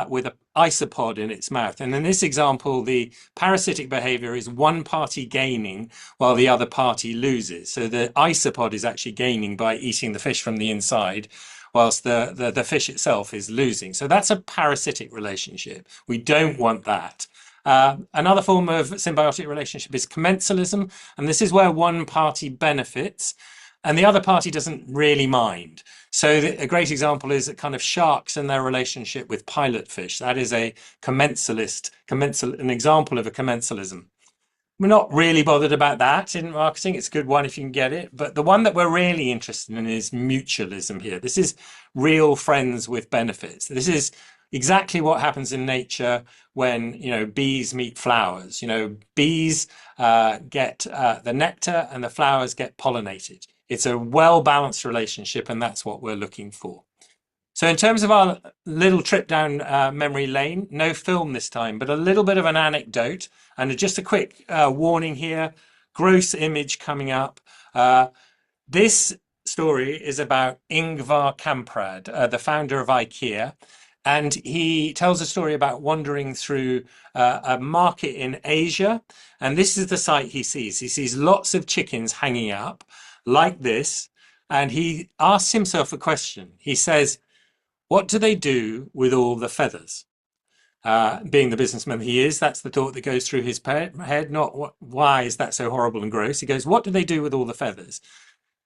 with an isopod in its mouth. And in this example, the parasitic behavior is one party gaining while the other party loses. So the isopod is actually gaining by eating the fish from the inside, whilst the fish itself is losing. So that's a parasitic relationship. We don't want that. Another form of symbiotic relationship is commensalism, and this is where one party benefits and the other party doesn't really mind. So a great example is kind of sharks and their relationship with pilot fish. That is an example of a commensalism. We're not really bothered about that in marketing. It's a good one if you can get it. But the one that we're really interested in is mutualism here. This is real friends with benefits. This is exactly what happens in nature when, bees meet flowers. Bees get the nectar and the flowers get pollinated. It's a well-balanced relationship, and that's what we're looking for. So in terms of our little trip down memory lane, no film this time, but a little bit of an anecdote and just a quick warning here, gross image coming up. This story is about Ingvar Kamprad, the founder of IKEA. And he tells a story about wandering through a market in Asia. And this is the sight he sees. He sees lots of chickens hanging up like this. And he asks himself a question. He says, what do they do with all the feathers? Being the businessman he is, that's the thought that goes through his head, not why is that so horrible and gross? He goes, what do they do with all the feathers?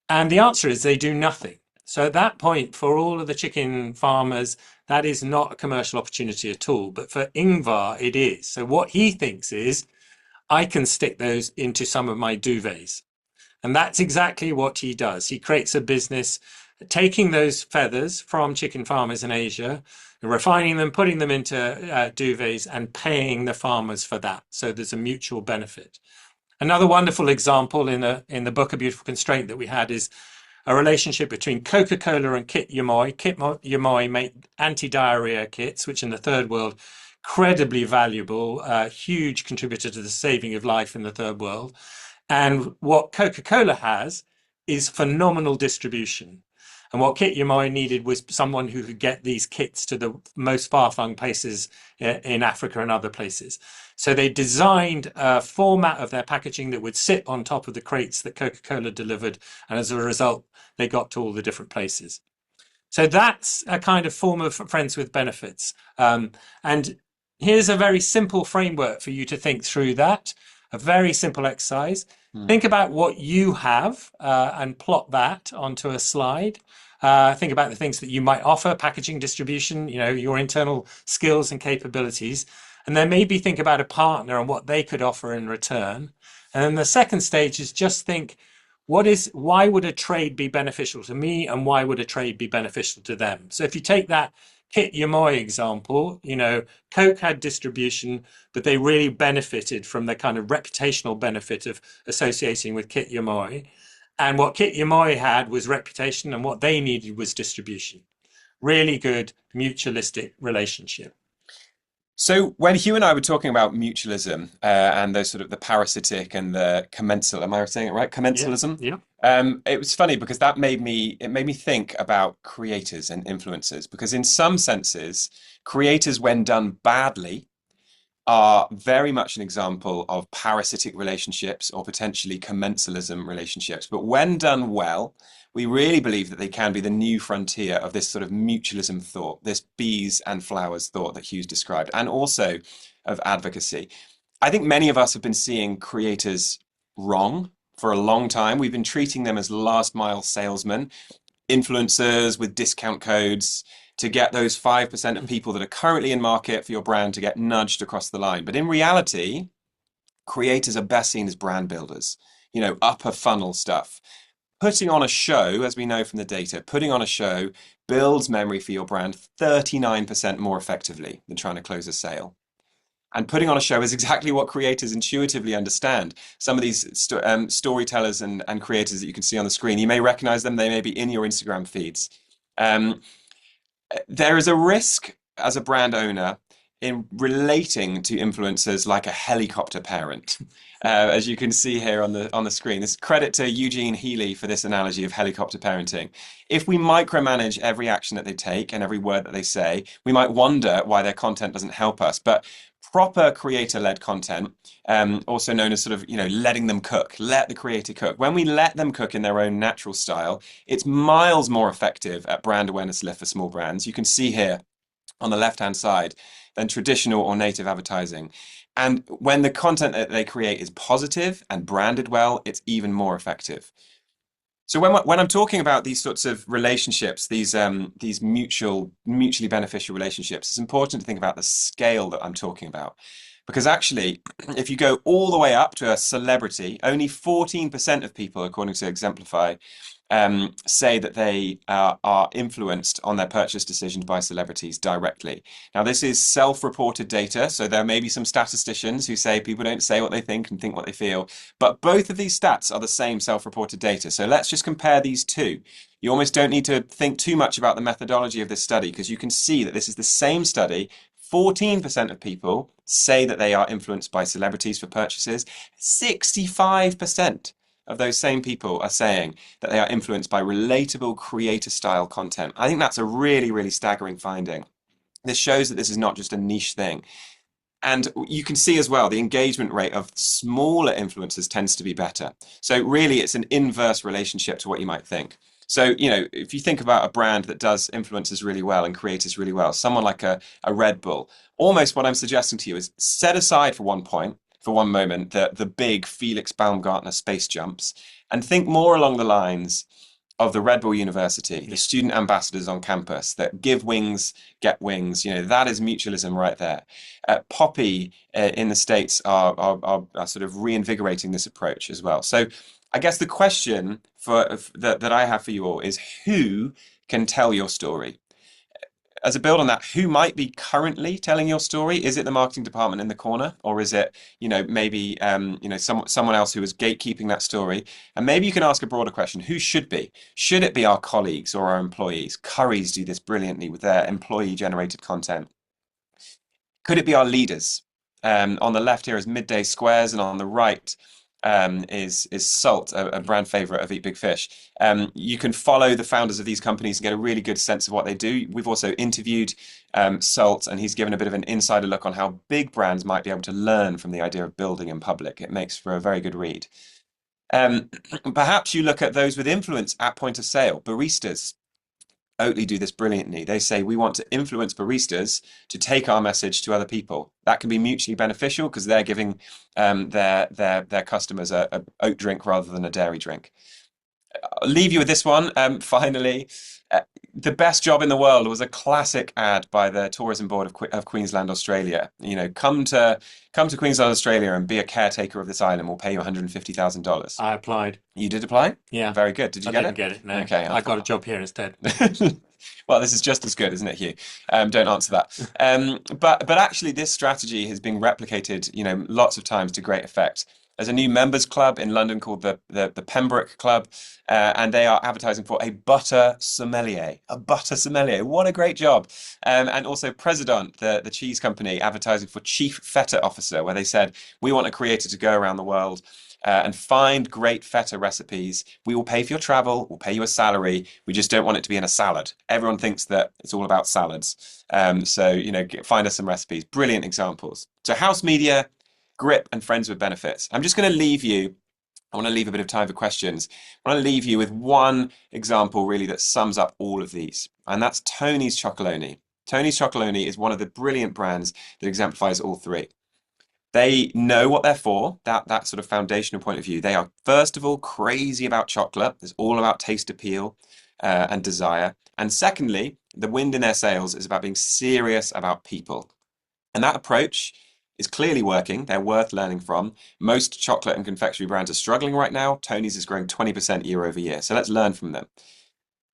And the answer is they do nothing. So at that point, for all of the chicken farmers, that is not a commercial opportunity at all. But for Ingvar, it is. So what he thinks is, I can stick those into some of my duvets. And that's exactly what he does. He creates a business taking those feathers from chicken farmers in Asia, refining them, putting them into duvets and paying the farmers for that. So there's a mutual benefit. Another wonderful example in the book, A Beautiful Constraint, that we had is a relationship between Coca-Cola and Kit Yamoy. Kit Yamoy make anti-diarrhea kits, which in the third world, incredibly valuable, huge contributor to the saving of life in the third world. And what Coca-Cola has is phenomenal distribution. And what Kit Yamoy needed was someone who could get these kits to the most far-flung places in Africa and other places. So they designed a format of their packaging that would sit on top of the crates that Coca-Cola delivered. And as a result, they got to all the different places. So that's a kind of form of friends with benefits. And here's a very simple framework for you to think through that. A very simple exercise. Think about what you have and plot that onto a slide. Think about the things that you might offer, packaging, distribution, your internal skills and capabilities. And then maybe think about a partner and what they could offer in return. And then the second stage is just think, why would a trade be beneficial to me and why would a trade be beneficial to them? So if you take that Kit Yamoy example, Coke had distribution, but they really benefited from the kind of reputational benefit of associating with Kit Yamoy. And what Kit Yamoy had was reputation and what they needed was distribution. Really good mutualistic relationship. So when Hugh and I were talking about mutualism and those sort of the parasitic and the commensal, am I saying it right? Commensalism? Yeah. It was funny because it made me think about creators and influencers, because in some senses, creators, when done badly, are very much an example of parasitic relationships or potentially commensalism relationships. But when done well, we really believe that they can be the new frontier of this sort of mutualism thought, this bees and flowers thought that Hugh's described, and also of advocacy. I think many of us have been seeing creators wrong for a long time. We've been treating them as last mile salesmen, influencers with discount codes to get those 5% of people that are currently in market for your brand to get nudged across the line. But in reality, creators are best seen as brand builders, upper funnel stuff. Putting on a show, as we know from the data, putting on a show builds memory for your brand 39% more effectively than trying to close a sale. And putting on a show is exactly what creators intuitively understand. Some of these storytellers and creators that you can see on the screen, you may recognize them. They may be in your Instagram feeds. Um, there is a risk as a brand owner in relating to influencers like a helicopter parent. As you can see here on the screen. This credit to Eugene Healy for this analogy of helicopter parenting. If we micromanage every action that they take and every word that they say, we might wonder why their content doesn't help us. But proper creator-led content, also known as sort of, letting them cook, let the creator cook. When we let them cook in their own natural style, it's miles more effective at brand awareness lift for small brands. You can see here on the left-hand side than traditional or native advertising. And when the content that they create is positive and branded well, it's even more effective. So when I'm talking about these sorts of relationships, these mutually beneficial relationships, it's important to think about the scale that I'm talking about. Because actually, if you go all the way up to a celebrity, only 14% of people, according to Exemplify, say that they are influenced on their purchase decisions by celebrities directly. Now, this is self-reported data, so there may be some statisticians who say people don't say what they think and think what they feel, but both of these stats are the same self-reported data. So let's just compare these two. You almost don't need to think too much about the methodology of this study because you can see that this is the same study. 14% of people say that they are influenced by celebrities for purchases. 65% of those same people are saying that they are influenced by relatable creator style content. I think that's a really, really staggering finding. This shows that this is not just a niche thing. And you can see as well, the engagement rate of smaller influencers tends to be better. So really, it's an inverse relationship to what you might think. So, if you think about a brand that does influencers really well and creators really well, someone like a Red Bull, almost what I'm suggesting to you is set aside for one moment, the big Felix Baumgartner space jumps and think more along the lines of the Red Bull University, the student ambassadors on campus that give wings, get wings. That is mutualism right there. Poppy in the States are sort of reinvigorating this approach as well. So I guess the question that I have for you all is who can tell your story? As a build on that, who might be currently telling your story? Is it the marketing department in the corner, or is it, maybe, someone else who is gatekeeping that story? And maybe you can ask a broader question: who should be? Should it be our colleagues or our employees? Currys do this brilliantly with their employee-generated content. Could it be our leaders? On the left here is Midday Squares, and on the right is Salt, a brand favorite of Eat Big Fish. You can follow the founders of these companies and get a really good sense of what they do. We've also interviewed Salt, and he's given a bit of an insider look on how big brands might be able to learn from the idea of building in public. It makes for a very good read. Perhaps you look at those with influence at point of sale, baristas. Oatly do this brilliantly. They say we want to influence baristas to take our message to other people. That can be mutually beneficial because they're giving their customers a oat drink rather than a dairy drink. I'll leave you with this one. Finally, the best job in the world was a classic ad by the Tourism Board of Queensland, Australia. Come to Queensland, Australia, and be a caretaker of this island. We'll pay you $150,000. I applied. You did apply? Yeah. Very good. Did you get it? I didn't get it. No. Okay. I got a job here instead. Well, this is just as good, isn't it, Hugh? Don't answer that. But actually, this strategy has been replicated, lots of times to great effect. There's a new members club in London called the Pembroke Club, and they are advertising for a butter sommelier. A butter sommelier. What a great job. And also President, the cheese company, advertising for chief feta officer, where they said, we want a creator to go around the world and find great feta recipes. We will pay for your travel. We'll pay you a salary. We just don't want it to be in a salad. Everyone thinks that it's all about salads. So, find us some recipes. Brilliant examples. So house media, grip, and friends with benefits. I'm just going to leave you. I want to leave a bit of time for questions. I want to leave you with one example really that sums up all of these. And that's Tony's Chocolonely. Tony's Chocolonely is one of the brilliant brands that exemplifies all three. They know what they're for, that sort of foundational point of view. They are, first of all, crazy about chocolate. It's all about taste appeal and desire. And secondly, the wind in their sails is about being serious about people. And that approach is clearly working. They're worth learning from. Most chocolate and confectionery brands are struggling right now. Tony's is growing 20% year over year. So let's learn from them.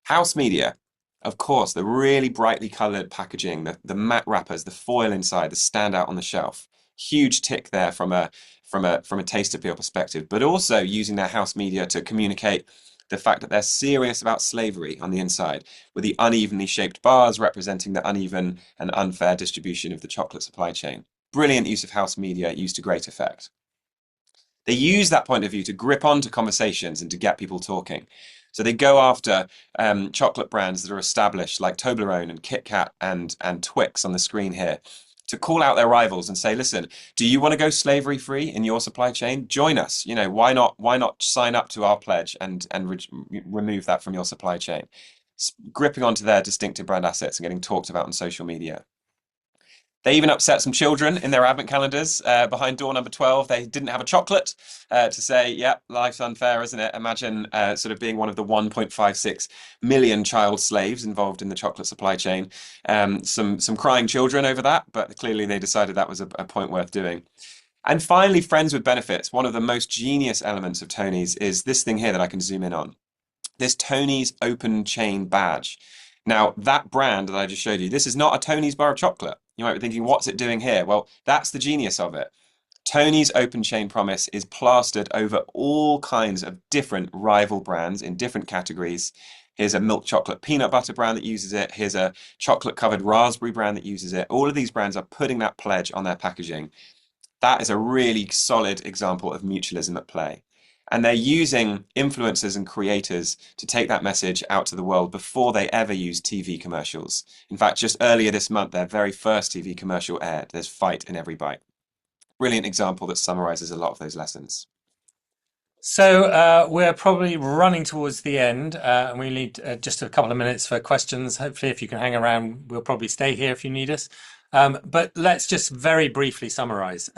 House media. Of course, the really brightly colored packaging, the matte wrappers, the foil inside, the standout on the shelf. Huge tick there from a taste appeal perspective, but also using their house media to communicate the fact that they're serious about slavery on the inside, with the unevenly shaped bars representing the uneven and unfair distribution of the chocolate supply chain. Brilliant use of house media, used to great effect. They use that point of view to grip onto conversations and to get people talking. So they go after chocolate brands that are established, like Toblerone and Kit Kat and Twix on the screen here, to call out their rivals and say, listen, do you want to go slavery free in your supply chain? Join us. You know, why not sign up to our pledge and remove that from your supply chain? Gripping onto their distinctive brand assets and getting talked about on social media. They even upset some children in their advent calendars. Behind door number 12, they didn't have a chocolate to say, yeah, life's unfair, isn't it? Imagine sort of being one of the 1.56 million child slaves involved in the chocolate supply chain. Some crying children over that, but clearly they decided that was a point worth doing. And finally, friends with benefits. One of the most genius elements of Tony's is this thing here that I can zoom in on. This Tony's open chain badge. Now, that brand that I just showed you, this is not a Tony's bar of chocolate. You might be thinking, what's it doing here? Well, that's the genius of it. Tony's open chain promise is plastered over all kinds of different rival brands in different categories. Here's a milk chocolate peanut butter brand that uses it. Here's a chocolate covered raspberry brand that uses it. All of these brands are putting that pledge on their packaging. That is a really solid example of mutualism at play. And they're using influencers and creators to take that message out to the world before they ever use TV commercials. In fact, just earlier this month, their very first TV commercial aired. There's fight in every bite. Brilliant example that summarizes a lot of those lessons. So we're probably running towards the end, and we need just a couple of minutes for questions. Hopefully, if you can hang around, we'll probably stay here if you need us. But let's just very briefly summarize.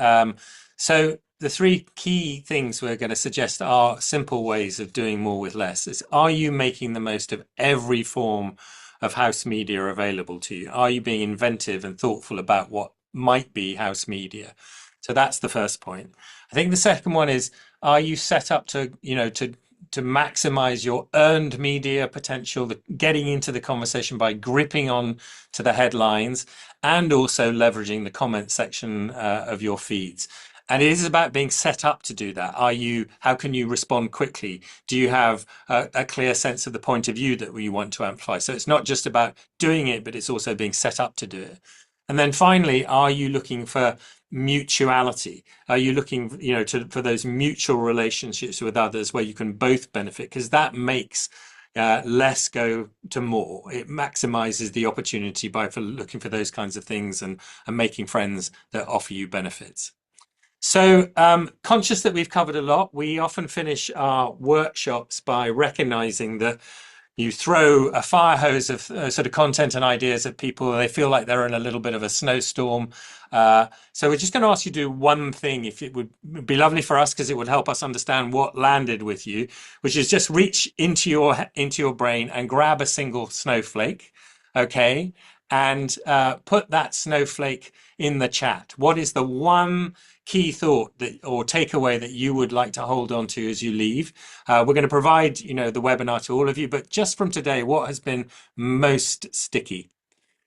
So the three key things we're going to suggest are simple ways of doing more with less. Are you making the most of every form of house media available to you? Are you being inventive and thoughtful about what might be house media? So that's the first point. I think the second one is, are you set up to maximize your earned media potential, getting into the conversation by gripping on to the headlines and also leveraging the comment section of your feeds? And it is about being set up to do that. How can you respond quickly? Do you have a clear sense of the point of view that you want to amplify? So it's not just about doing it, but it's also being set up to do it. And then finally, are you looking for mutuality? Are you looking, for those mutual relationships with others where you can both benefit? Because that makes less go to more. It maximizes the opportunity by looking for those kinds of things and making friends that offer you benefits. So conscious that we've covered a lot, we often finish our workshops by recognizing that you throw a fire hose of sort of content and ideas at people, and they feel like they're in a little bit of a snowstorm. So we're just going to ask you to do one thing, if it would be lovely for us, because it would help us understand what landed with you, which is just reach into your brain and grab a single snowflake, okay, and put that snowflake in the chat. What is the one key thought or takeaway that you would like to hold on to as you leave? We're going to provide, the webinar to all of you, but just from today, what has been most sticky?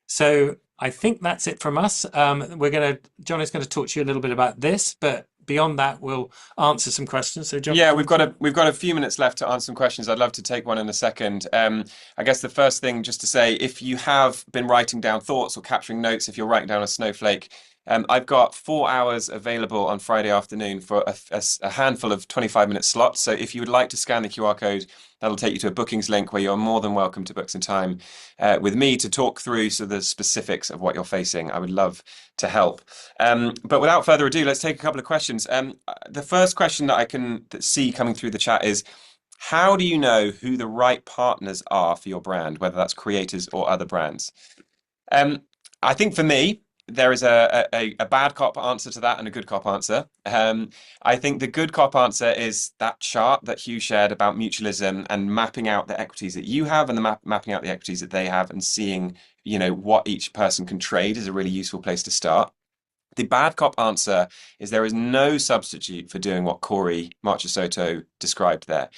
So I think that's it from us. Jono's going to talk to you a little bit about this, but beyond that, we'll answer some questions. So, John, yeah, we've got a few minutes left to answer some questions. I'd love to take one in a second. I guess the first thing just to say, if you have been writing down thoughts or capturing notes, if you're writing down a snowflake, I've got 4 hours available on Friday afternoon for a handful of 25-minute slots. So if you would like to scan the QR code, that'll take you to a bookings link where you're more than welcome to book some time with me to talk through the specifics of what you're facing. I would love to help. But without further ado, let's take a couple of questions. The first question that I can see coming through the chat is, how do you know who the right partners are for your brand, whether that's creators or other brands? I think for me, there is a bad cop answer to that and a good cop answer. I think the good cop answer is that chart that Hugh shared about mutualism and mapping out the equities that you have and mapping out the equities that they have and seeing, what each person can trade is a really useful place to start. The bad cop answer is there is no substitute for doing what Corey Marchesotto described there.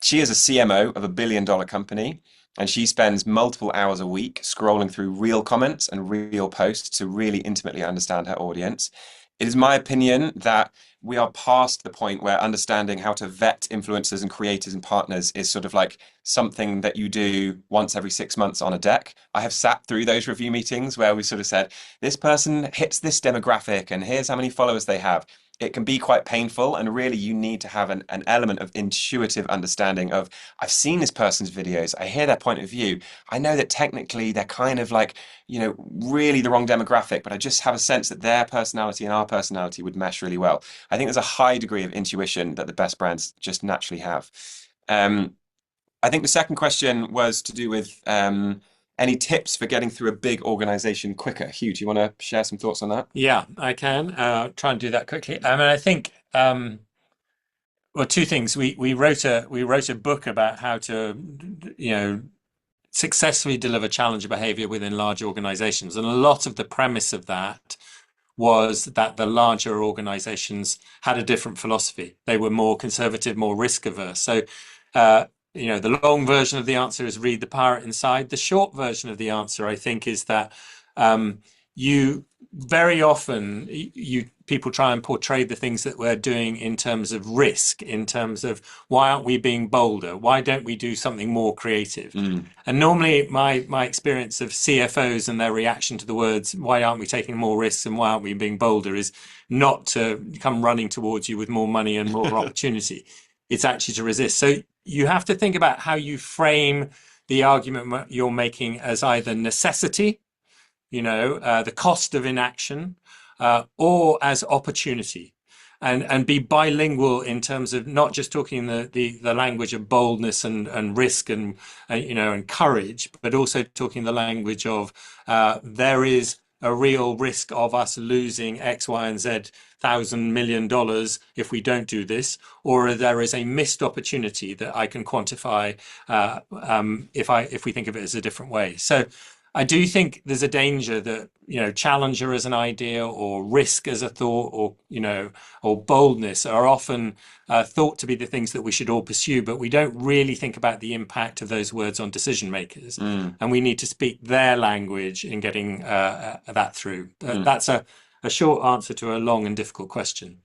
She is a CMO of $1 billion company, and she spends multiple hours a week scrolling through real comments and real posts to really intimately understand her audience. It is my opinion that we are past the point where understanding how to vet influencers and creators and partners is sort of like something that you do once every 6 months on a deck. I have sat through those review meetings where we sort of said, this person hits this demographic and here's how many followers they have. It can be quite painful, and really you need to have an element of intuitive understanding of, I've seen this person's videos, I hear their point of view, I know that technically they're kind of like, really the wrong demographic, but I just have a sense that their personality and our personality would mesh really well. I think there's a high degree of intuition that the best brands just naturally have. I think the second question was to do with any tips for getting through a big organization quicker. Hugh, do you want to share some thoughts on that? Yeah, I can try and do that quickly. I mean, I think well, two things. We wrote a book about how to successfully deliver challenger behavior within large organizations, and a lot of the premise of that was that the larger organizations had a different philosophy. They were more conservative, more risk averse. So, the long version of the answer is read The Pirate Inside. The short version of the answer, I think, is that you very often people try and portray the things that we're doing in terms of risk, in terms of why aren't we being bolder? Why don't we do something more creative? And normally my experience of CFOs and their reaction to the words, why aren't we taking more risks and why aren't we being bolder, is not to come running towards you with more money and more opportunity. It's actually to resist. So you have to think about how you frame the argument you're making as either necessity, the cost of inaction, or as opportunity, and be bilingual in terms of not just talking the language of boldness and risk and courage, but also talking the language of there is a real risk of us losing X, Y, and Z $1,000 million if we don't do this, or there is a missed opportunity that I can quantify if we think of it as a different way. So I do think there's a danger that, challenger as an idea or risk as a thought or boldness are often thought to be the things that we should all pursue, but we don't really think about the impact of those words on decision makers. And we need to speak their language in getting that through. That's a short answer to a long and difficult question.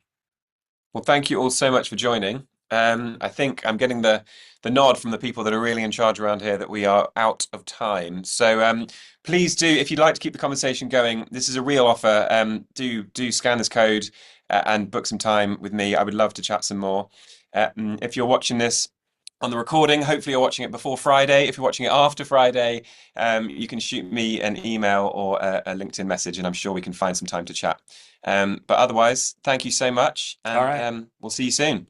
Well, thank you all so much for joining. I think I'm getting the nod from the people that are really in charge around here that we are out of time. So please do, if you'd like to keep the conversation going, this is a real offer. Do scan this code and book some time with me. I would love to chat some more. If you're watching this on the recording, hopefully you're watching it before Friday. If you're watching it after Friday, you can shoot me an email or a LinkedIn message, and I'm sure we can find some time to chat. But otherwise, thank you so much, and All right. we'll see you soon.